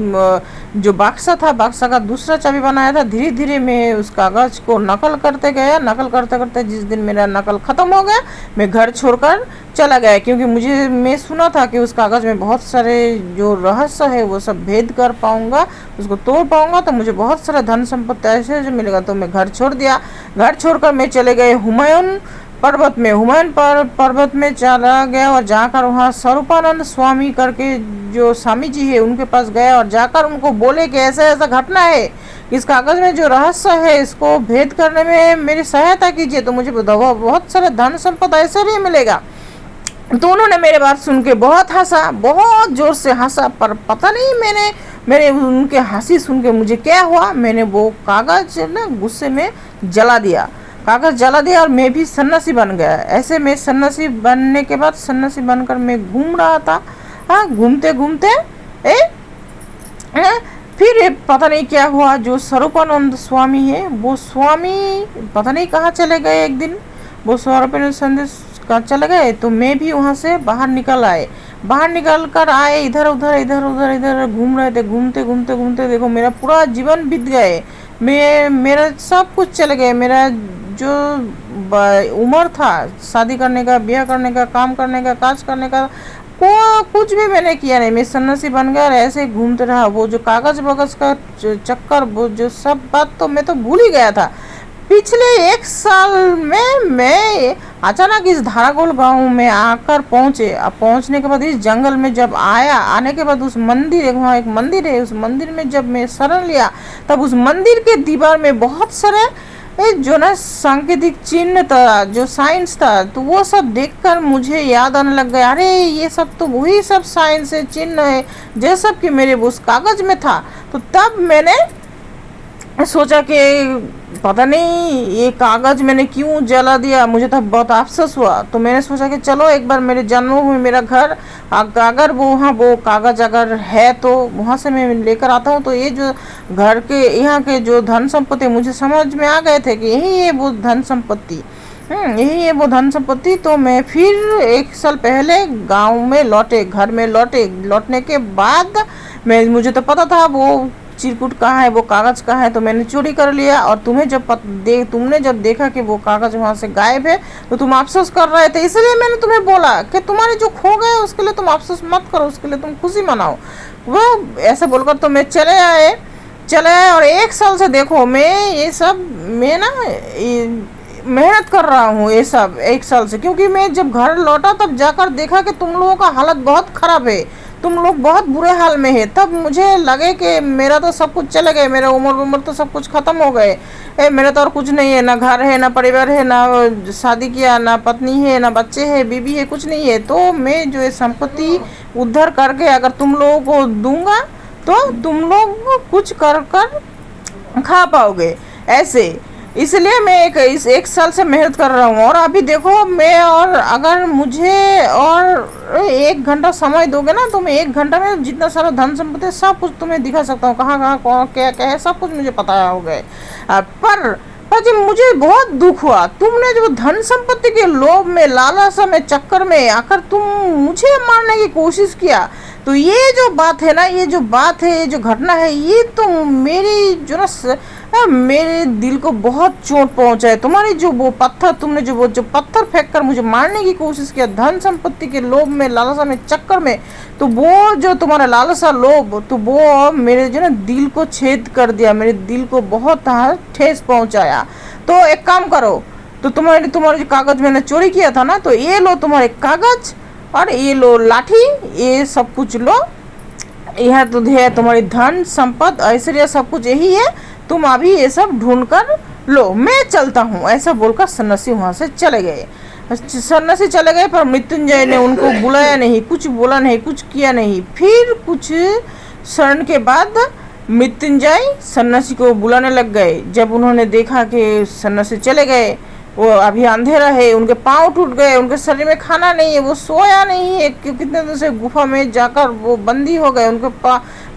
जो बक्सा था, बक्सा का दूसरा चाबी बनाया था। धीरे धीरे मैं उस कागज को नकल करते गया, नकल करते करते जिस दिन मेरा नकल ख़त्म हो गया, मैं घर छोड़कर चला गया, क्योंकि मैं सुना था कि उस कागज़ में बहुत सारे जो रहस्य है वो सब भेद कर पाऊँगा, उसको तोड़ पाऊँगा, तो मुझे बहुत सारा धन संपत्ति ऐसे मिलेगा। तो मैं घर छोड़ दिया। घर छोड़कर मैं चले गए हुमायूं पर्वत में चला गया, और जाकर वहाँ स्वरूपानंद स्वामी करके जो स्वामी जी है उनके पास गया, और जाकर उनको बोले कि ऐसा ऐसा घटना है, इस कागज़ में जो रहस्य है इसको भेद करने में मेरी सहायता कीजिए, तो मुझे बहुत सारा धन संपत्ति ऐसे ही मिलेगा। तो उन्होंने मेरे बात सुन के बहुत हंसा, बहुत ज़ोर से हंसा। पर पता नहीं मेरे उनके हंसी सुन के मुझे क्या हुआ, मैंने वो कागज़ ना गुस्से में जला दिया, कागज़ जला दिया, और मैं भी सन्यासी बन गया। ऐसे मैं सन्यासी बनने के बाद, सन्यासी बनकर मैं घूम रहा था। हाँ, घूमते घूमते फिर पता नहीं क्या हुआ, जो स्वरूपानंद स्वामी है वो स्वामी पता नहीं कहाँ चले गए। एक दिन वो स्वरूपानंद संदेश का चले गए, तो मैं भी वहाँ से बाहर निकल आए। बाहर निकल कर आए, इधर उधर इधर उधर इधर घूम रहे थे, घूमते घूमते घूमते देखो मेरा पूरा जीवन बीत गए। मेरा सब कुछ चले गए। मेरा जो उम्र था शादी करने का, ब्याह करने का, काम करने का, काज करने का, को कुछ भी मैंने किया नहीं। मैं सन्यासी बन गया और ऐसे ही घूमते रहा। वो जो कागज बगज का चक्कर, वो जो सब बात तो मैं तो भूल ही गया था। पिछले 1 साल में मैं अचानक इस धाराकोल गांव में आकर पहुंचे। अब पहुंचने के बाद इस जंगल में जब आया, आने के बाद उस मंदिर, वहाँ एक मंदिर है, उस मंदिर में जब मैं शरण लिया, तब उस मंदिर के दीवार में बहुत सारे जो ना सांकेतिक चिन्ह था, जो साइंस था, तो वो सब देखकर मुझे याद आने लग गया, अरे ये सब तो वही सब साइंस है, चिन्ह है, जैसा कि मेरे उस कागज में था। तो तब मैंने सोचा कि पता नहीं ये कागज मैंने क्यों जला दिया, मुझे तब बहुत अफसोस हुआ। तो मैंने सोचा कि चलो एक बार मेरे जन्मभूमि, मेरा घर, अगर वो वहाँ वो कागज अगर है तो वहाँ से मैं लेकर आता हूँ। तो ये जो घर के यहाँ के जो धन संपत्ति, मुझे समझ में आ गए थे कि यही है वो धन संपत्ति, यही है वो धन संपत्ति। तो मैं फिर 1 साल पहले गांव में लौटे, घर में लौटने के बाद मुझे तो पता था वो चिरकुट कहाँ है, वो कागज कहाँ है, तो मैंने चोरी कर लिया। और तुमने जब देखा कि वो कागज वहाँ से गायब है, तो तुम अफसोस कर रहे थे, इसलिए मैंने तुम्हें बोला कि तुम्हारे जो खो गए उसके लिए तुम अफसोस मत करो, उसके लिए तुम खुशी मनाओ। वो ऐसे बोलकर तो मैं चले आए। और 1 साल से देखो मैं ना मेहनत कर रहा हूँ ये सब 1 साल से, क्योंकि मैं जब घर लौटा तब जाकर देखा कि तुम लोगों का हालत बहुत ख़राब है, तुम लोग बहुत बुरे हाल में है। तब मुझे लगे कि मेरा तो सब कुछ चले गए, मेरा उम्र तो सब कुछ ख़त्म हो गए, मेरा तो और कुछ नहीं है, ना घर है, ना परिवार है, ना शादी किया, ना पत्नी है, ना बच्चे हैं, बीवी है, कुछ नहीं है। तो मैं जो ये संपत्ति उद्धार करके अगर तुम लोगों को दूंगा तो तुम लोग कुछ कर खा पाओगे ऐसे। इसलिए मैं इस 1 साल से मेहनत कर रहा हूँ। और अभी देखो मैं, और अगर मुझे और 1 घंटा समय दोगे ना, तो मैं 1 घंटा में जितना सारा धन संपत्ति सब कुछ तुम्हें दिखा सकता हूँ, कहाँ कहाँ कौन क्या क्या है, सब कुछ मुझे पता हो गए। पर जब मुझे बहुत दुख हुआ, तुमने जो धन संपत्ति के लोभ में, लालसा में, चक्कर में आकर तुम मुझे मारने की कोशिश किया। तो ये जो बात है ना, ये जो घटना है, ये तो मेरी जो ना मेरे दिल को बहुत चोट पहुंचा है। तुम्हारी जो वो पत्थर, तुमने जो पत्थर फेंक कर मुझे मारने की कोशिश किया धन संपत्ति के लोभ में, लालसा में, चक्कर में, तो वो जो तुम्हारा लालसा लोभ, तो वो मेरे जो ना दिल को छेद कर दिया, मेरे दिल को बहुत ठेस पहुंचाया। तो एक काम करो, तो तुम्हारे जो कागज मैंने चोरी किया था ना, तो ये लो तुम्हारे कागज, और ये लो लाठी, ये सब कुछ लो, यह तो है तुम्हारी धन संपत्ति, ऐश्वर्य, सब कुछ यही है, तुम अभी ये सब ढूंढ कर लो, मैं चलता हूँ। ऐसा बोलकर सन्यासी वहाँ से चले गए। सन्यासी चले गए, पर मृत्युंजय ने उनको बुलाया नहीं, कुछ बोला नहीं, कुछ किया नहीं। फिर कुछ क्षण के बाद मृत्युंजय सन्यासी को बुलाने लग गए। जब उन्होंने देखा कि सन्यासी चले गए, वो अभी अंधेरा है, उनके पाँव टूट गए, उनके शरीर में खाना नहीं है, वो सोया नहीं है, कितने दिन से गुफा में जाकर वो बंदी हो गए, उनके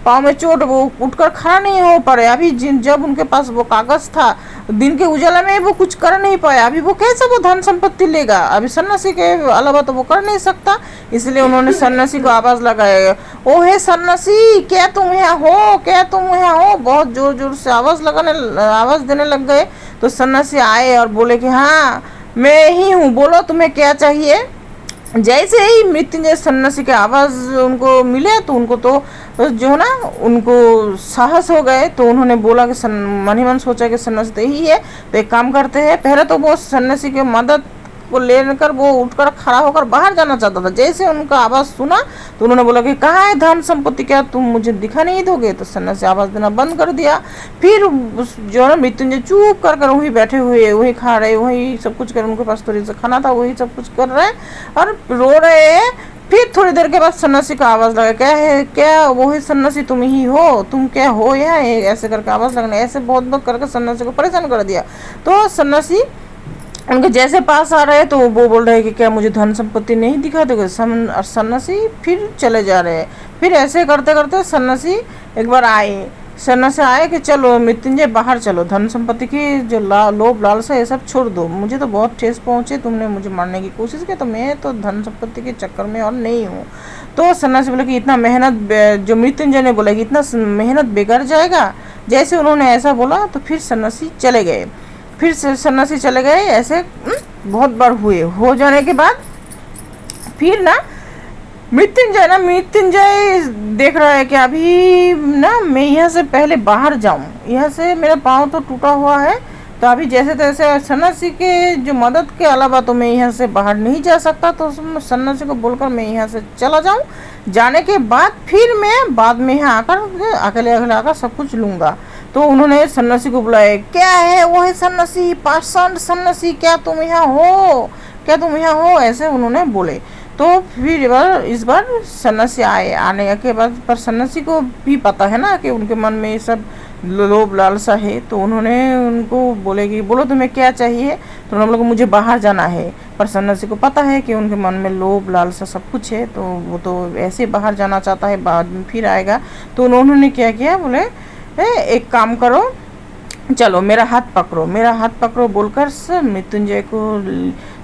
पाँव में चोट, वो उठकर खड़ा नहीं हो पा रहे। अभी जब उनके पास वो कागज था, दिन के उजाला में वो कुछ कर नहीं पाया, अभी वो कैसे वो धन संपत्ति लेगा, अभी सन्यासी के अलावा तो वो कर नहीं सकता। इसलिए उन्होंने सन्यासी को आवाज़ लगाया, ओ हे सन्यासी, क्या तुम यहाँ हो, क्या तुम यहाँ हो, बहुत जोर जोर से आवाज़ देने लग गए। तो सन्यासी आए और बोले कि हाँ मैं ही हूँ, बोलो तुम्हें क्या चाहिए। जैसे ही मृत्युंजय सन्यासी के आवाज़ उनको मिले, तो उनको तो जो है ना, उनको साहस हो गए। तो उन्होंने बोला कि मन ही मन सोचा कि सन्यासी तो यही है, तो एक काम करते हैं। पहले तो वो सन्यासी की मदद को लेकर वो उठकर खड़ा होकर बाहर जाना चाहता था। जैसे उनका आवाज़ सुना तो उन्होंने बोला कि कहाँ है धन संपत्ति, क्या तुम मुझे दिखा नहीं दोगे। तो सन्यासी आवाज़ देना बंद कर दिया। फिर जो है ना मृत्युंजय चुप कर वहीं बैठे हुए, वहीं खा रहे, वहीं सब कुछ कर, उनके पास थोड़ी सा खाना था, वही सब कुछ कर रहे और रो रहे हैं। फिर थोड़ी देर के बाद सन्यासी का आवाज़ लगा, क्या है, क्या वही सन्यासी तुम ही हो, तुम क्या हो यहाँ, ऐसे करके आवाज़ लगना, ऐसे बहुत बहुत करके सन्यासी को परेशान कर दिया। तो सन्यासी उनके जैसे पास आ रहे, तो वो बोल रहे हैं कि क्या मुझे धन संपत्ति नहीं दिखा दोगे। सन्यासी फिर चले जा रहे हैं। फिर ऐसे करते करते सन्यासी एक बार आए, सन्यासी आए कि चलो मृत्युंजय बाहर चलो, धन संपत्ति की जो लोभ लालसा ये सब छोड़ दो, मुझे तो बहुत ठेस पहुंचे, तुमने मुझे मारने की कोशिश की, तो मैं तो धन संपत्ति के चक्कर में और नहीं हूँ। तो सन्यासी बोले कि इतना मेहनत, जो मृत्युंजय ने बोला कि इतना मेहनत बेकार जाएगा। जैसे उन्होंने ऐसा बोला तो फिर सन्यासी चले गए। फिर सन्यासी चले गए, ऐसे बहुत बार हुए। हो जाने के बाद फिर ना मृत्युंजय देख रहा है कि अभी ना मैं यहाँ से पहले बाहर जाऊँ, यहाँ से मेरा पाँव तो टूटा हुआ है, तो अभी जैसे तैसे सन्यासी के जो मदद के अलावा तो मैं यहाँ से बाहर नहीं जा सकता। तो सन्यासी को बोलकर मैं यहाँ से चला जाऊँ, जाने के बाद फिर मैं बाद में यहाँ आकर अकेले अकेले आकर सब कुछ लूँगा। तो उन्होंने सन्यासी को बुलाया, क्या है वो है सन्यासी, पाषाण सन्यासी, क्या तुम यहाँ हो, क्या तुम यहाँ हो, ऐसे उन्होंने बोले। तो फिर इस बार सन्यासी आए। आने के बाद पर सन्यासी को भी पता है ना कि उनके मन में ये सब लोभ लालसा है। तो उन्होंने उनको बोले कि बोलो तुम्हें क्या चाहिए। तो उन्होंने बोला मुझे बाहर जाना है। पर सन्यासी को पता है कि उनके मन में लोभ लालसा सब कुछ है, तो वो तो ऐसे बाहर जाना चाहता है, बाद में फिर आएगा। तो उन्होंने क्या किया, बोले एक काम करो, चलो मेरा हाथ पकड़ो, मेरा हाथ पकड़ो बोलकर मृत्युंजय को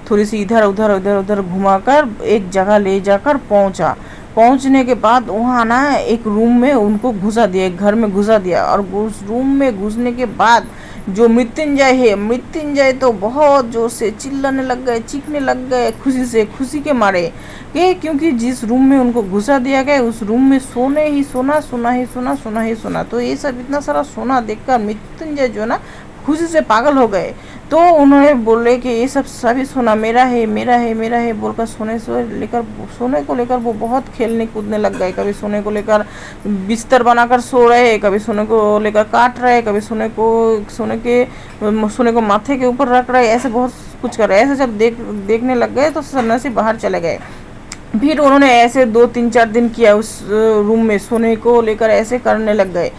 थोड़ी सी इधर उधर घुमाकर एक जगह ले जाकर पहुंचा। पहुंचने के बाद वहाँ ना एक रूम में उनको घुसा दिया, एक घर में घुसा दिया। और उस रूम में घुसने के बाद जो मृत्युंजय है, मृत्युंजय तो बहुत जोर से चिल्लाने लग गए, चीखने लग गए खुशी से, खुशी के मारे कि क्योंकि जिस रूम में उनको घुसा दिया गया उस रूम में सोने ही सोना, सोना ही सोना, सोना ही सोना। तो ये सब इतना सारा सोना देखकर मृत्युंजय जो ना खुशी से पागल हो गए। तो उन्होंने बोले कि ये सब सभी सोना मेरा है, मेरा है, मेरा है बोलकर सोने को लेकर वो बहुत खेलने कूदने लग गए। कभी सोने को लेकर बिस्तर बनाकर सो रहे, कभी सोने को लेकर काट रहे, कभी सोने को माथे के ऊपर रख रहे, ऐसे बहुत कुछ कर रहे। ऐसे जब देखने लग गए तो सन्यासी बाहर चले गए। फिर उन्होंने ऐसे 2-3-4 दिन किया, उस रूम में सोने को लेकर ऐसे करने लग गए।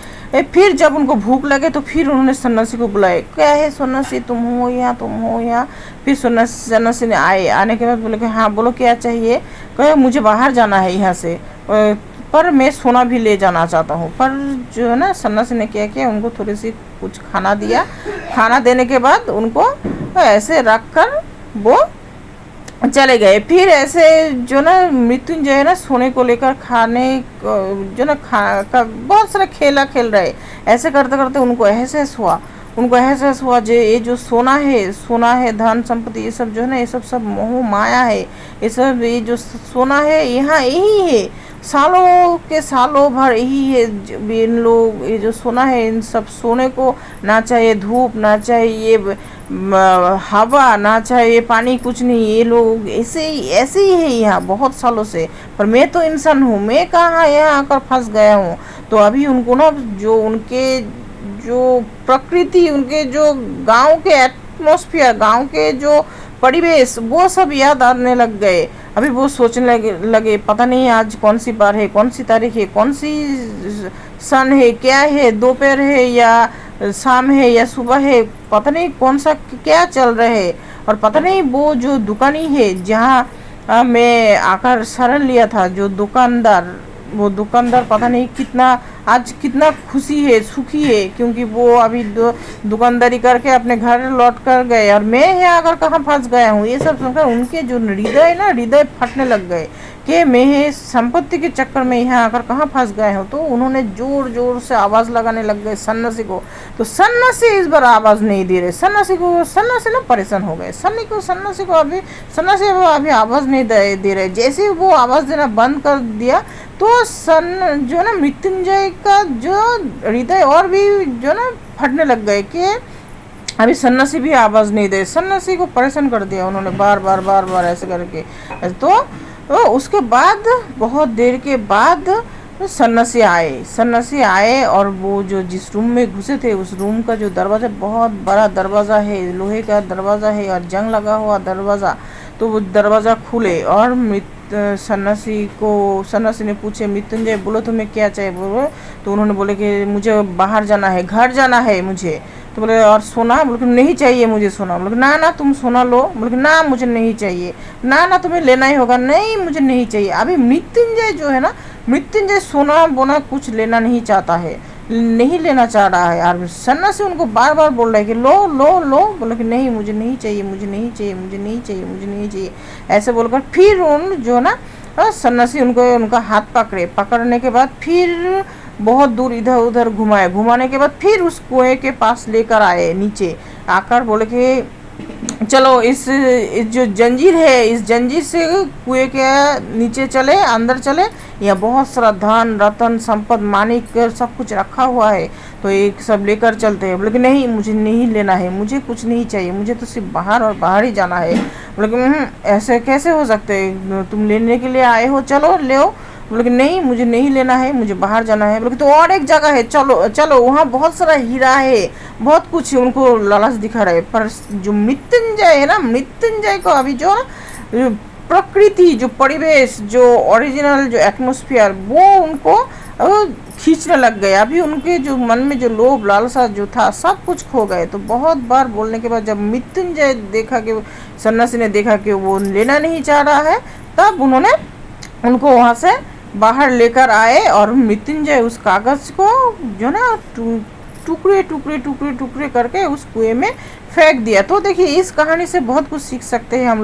फिर जब उनको भूख लगे तो फिर उन्होंने सन्यासी को बुलाया, क्या है सन्यासी, तुम हो यहाँ, तुम हो यहाँ। फिर सन्यासी ने आने के बाद बोले कि हाँ बोलो क्या चाहिए। कहे मुझे बाहर जाना है यहाँ से, पर मैं सोना भी ले जाना चाहता हूँ। पर जो है ना सन्यासी ने क्या किया, उनको थोड़ी सी कुछ खाना दिया। खाना देने के बाद उनको ऐसे रख कर वो चले गए। फिर ऐसे जो ना मृत्युंजय है ना सोने को लेकर खाने जो ना का बहुत सारा खेला खेल रहे। ऐसे करते करते उनको एहसास हुआ जो ये जो सोना है, धन संपत्ति ये सब जो है ना, ये सब मोह माया है। ये जो सोना है यहाँ यही है, सालों के सालों भर यही है। इन लोग ये जो सोना है, इन सब सोने को ना चाहिए धूप, ना चाहिए हवा, ना चाहिए पानी, कुछ नहीं। ये लोग ऐसे ही है यहाँ बहुत सालों से। पर मैं तो इंसान हूँ, मैं कहाँ यहाँ आकर फंस गया हूँ। तो अभी उनको ना जो उनके जो प्रकृति, उनके जो गांव के एटमॉस्फेयर, गांव के जो परिवेश, वो सब याद आने लग गए। अभी वो सोचने लगे पता नहीं आज कौन सी बार है, कौन सी तारीख है, कौन सी सन है, क्या है, दोपहर है या शाम है या सुबह है, पता नहीं कौन सा क्या चल रहा है। और पता नहीं वो जो दुकानी है जहाँ मैं आकर शरण लिया था, जो वो दुकानदार पता नहीं कितना खुशी है, सुखी है, क्योंकि वो अभी दुकानदारी करके अपने घर लौट कर गए और मैं यहाँ आकर कहाँ फंस गया हूँ। ये सब सुनकर उनके जो हृदय फटने लग गए कि मैं संपत्ति के चक्कर में यहाँ आकर कहाँ फंस गए हूँ। तो उन्होंने जोर जोर से आवाज़ लगाने लग गए सन्यासी को। तो सन्यासी इस बार आवाज़ नहीं दे रहे। सन्यासी ना परेशान हो गए। सन्यासी को अभी आवाज़ नहीं दे रहे। जैसे ही वो आवाज़ देना बंद कर दिया तो जो ना मृत्युंजय का जो हृदय और भी जो ना फटने लग गए कि अभी सन्यासी भी आवाज़ नहीं दे। सन्यासी को परेशान कर दिया उन्होंने बार बार ऐसे करके। तो उसके बाद बहुत देर के बाद सन्यासी आए और वो जो जिस रूम में घुसे थे उस रूम का जो दरवाज़ा, बहुत बड़ा दरवाज़ा है, लोहे का दरवाज़ा है और जंग लगा हुआ दरवाज़ा। तो वो दरवाज़ा खुले और सन्यासी ने पूछे, मृत्युंजय बोलो तुम्हें क्या चाहिए। बोलो तो उन्होंने बोले कि मुझे बाहर जाना है, घर जाना है मुझे। तो बोले और सोना, बोले नहीं चाहिए मुझे सोना। बोले ना तुम सोना लो। बोले ना मुझे नहीं चाहिए। ना तुम्हें लेना ही होगा। नहीं मुझे नहीं चाहिए। अभी मृत्युंजय जो है ना, मृत्युंजय सोना बोना कुछ लेना नहीं चाहता है। नहीं लेना चाह रहा है। और सन्यासी उनको बार बार बोल रहा है कि लो लो लो, बोला कि नहीं मुझे नहीं चाहिए, मुझे नहीं चाहिए, मुझे नहीं चाहिए, मुझे नहीं चाहिए, ऐसे बोलकर फिर उन जो ना सन्यासी उनको उनका हाथ पकड़ने के बाद फिर बहुत दूर इधर उधर घुमाने के बाद फिर उस कुएं के पास लेकर आए, नीचे आकर बोले कि चलो इस जो जंजीर है, इस जंजीर से कुएं के नीचे चले, अंदर चले, यहाँ बहुत सारा धन रतन संपद मानिक सब कुछ रखा हुआ है, तो एक सब लेकर चलते हैं। बोले कि नहीं मुझे नहीं लेना है, मुझे कुछ नहीं चाहिए, मुझे तो सिर्फ बाहर और बाहर ही जाना है। बोले कि ऐसे कैसे हो सकते है, तुम लेने के लिए आए हो, चलो ले। बोले कि नहीं मुझे नहीं लेना है, मुझे बाहर जाना है। बोले कि तो और एक जगह है, चलो चलो, वहाँ बहुत सारा हीरा है, बहुत कुछ उनको लालच दिखा रहे। पर जो मृत्युंजय है ना, मृत्युंजय को अभी जो प्रकृति, जो परिवेश, जो ओरिजिनल जो एटमॉस्फेयर, वो उनको खींचने लग गए। अभी उनके जो मन में जो लोभ लालसा जो था सब कुछ खो गए। तो बहुत बार बोलने के बाद जब मृत्युंजय देखा कि सन्यासी ने देखा कि वो लेना नहीं चाह रहा है, तब उन्होंने उनको वहाँ से बाहर लेकर आए और मृत्युंजय उस कागज़ को जो ना टुकड़े टुकड़े टुकड़े टुकड़े करके उस कुएं में फेंक दिया। तो देखिए इस कहानी से बहुत कुछ सीख सकते हैं हम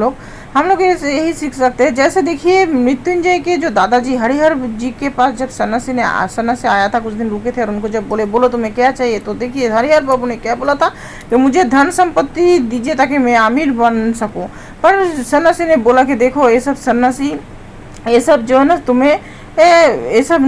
लोग यही सीख सकते हैं। जैसे देखिए मृत्युंजय के जो दादाजी हरिहर जी के पास जब सन्यासी आया था, कुछ दिन रुके थे और उनको जब बोलो तुम्हें क्या चाहिए, तो देखिए हरिहर बाबू ने क्या बोला था कि मुझे धन संपत्ति दीजिए ताकि मैं अमीर बन सकूँ। पर सन्यासी ने बोला कि देखो ये सब जो है ना, तुम्हें ये सब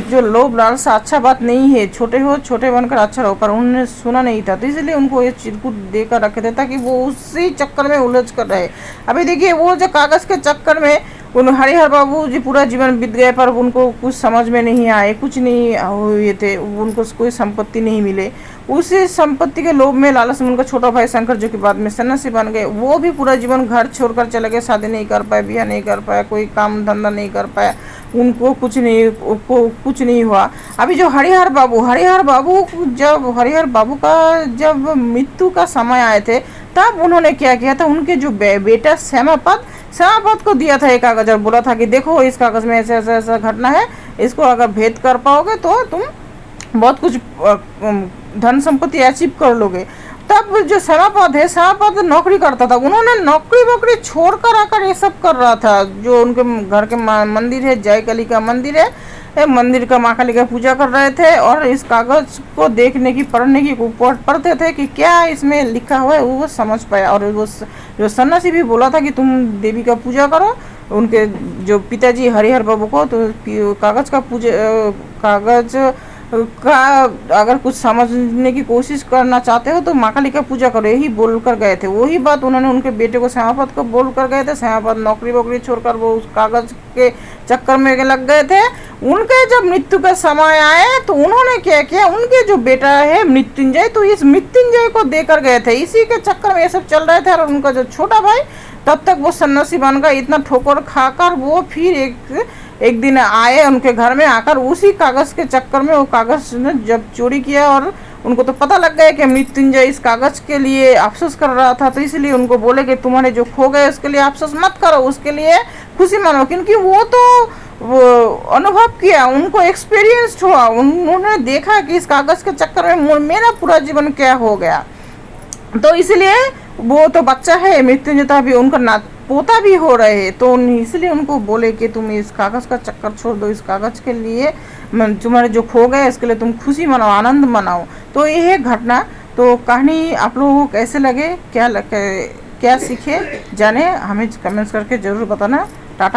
जो लोभ लालसा अच्छा बात नहीं है, छोटे हो छोटे बनकर अच्छा रहो। पर उन्होंने सुना नहीं था, तो इसलिए उनको ये चिरकुट देकर रखे थे ताकि वो उसी चक्कर में उलझ कर रहे। अभी देखिए वो जो कागज़ के चक्कर में उन हरिहर बाबू जी पूरा जीवन बीत गए, पर उनको कुछ समझ में नहीं आए, कुछ नहीं हुए थे, उनको कोई संपत्ति नहीं मिले। उसी संपत्ति के लोभ में लालच में उनका छोटा भाई शंकर, जो कि बाद में सन्यासी बन गए, वो भी पूरा जीवन घर छोड़कर चले गए, शादी नहीं कर पाए, ब्याह नहीं कर पाया, कोई काम धंधा नहीं कर पाया, उनको कुछ नहीं हुआ। अभी जो हरिहर बाबू का जब मृत्यु का समय आए थे, तब उन्होंने क्या किया था, उनके जो बेटा श्यामापद को दिया था एक कागज और बोला था कि देखो इस कागज में ऐसा ऐसा ऐसा घटना है, इसको अगर भेद कर पाओगे तो तुम बहुत कुछ धन संपत्ति अचीव कर लोगे। तब जो श्यामापद नौकरी करता था, उन्होंने नौकरी वोकरी छोड़कर आकर ये सब कर रहा था। जो उनके घर के मंदिर है, जय काली का मंदिर है, मंदिर का माँ काली का पूजा कर रहे थे और इस कागज को पढ़ने की पढ़ते थे कि क्या इसमें लिखा हुआ है, वो समझ पाया। और वो जो सन्यासी भी बोला था कि तुम देवी का पूजा करो, उनके जो पिताजी हरिहर बाबू को, तो कागज का अगर कुछ समझने की कोशिश करना चाहते हो तो माँ काली का पूजा करो, यही बोल कर गए थे। वही बात उन्होंने उनके बेटे को श्यामापद को बोल कर गए थे। श्यामापद नौकरी वोकरी छोड़कर वो उस कागज के चक्कर में लग गए थे। उनके जब मृत्यु का समय आए तो उन्होंने क्या किया, उनके जो बेटा है मृत्युंजय, तो इस मृत्युंजय को देकर गए थे। इसी के चक्कर में ये सब चल रहे थे। और उनका जो छोटा भाई, तब तक वो सन्यासी बन गया। इतना ठोकर खाकर वो फिर एक दिन आए उनके घर में, आकर उसी कागज़ के चक्कर में वो कागज़ ने जब चोरी किया और उनको तो पता लग गया कि मृत्युंजय इस कागज़ के लिए अफसोस कर रहा था, तो इसलिए उनको बोले कि तुम्हारे जो खो गए उसके लिए अफसोस मत करो, उसके लिए खुशी मानो। क्योंकि वो अनुभव किया, उनको एक्सपीरियंस्ड हुआ, उन्होंने देखा कि इस कागज़ के चक्कर में मेरा पूरा जीवन क्या हो गया। तो इसलिए वो तो बच्चा है मृत्युंजय, भी उनका पोता भी हो रहे हैं, तो इसलिए उनको बोले कि तुम इस कागज़ का चक्कर छोड़ दो, इस कागज़ के लिए तुम्हारे जो खो गए इसके लिए तुम खुशी मनाओ, आनंद मनाओ। तो ये घटना, तो कहानी आप लोगों को कैसे लगे, क्या सीखे जाने, हमें कमेंट्स करके ज़रूर बताना। टाटा।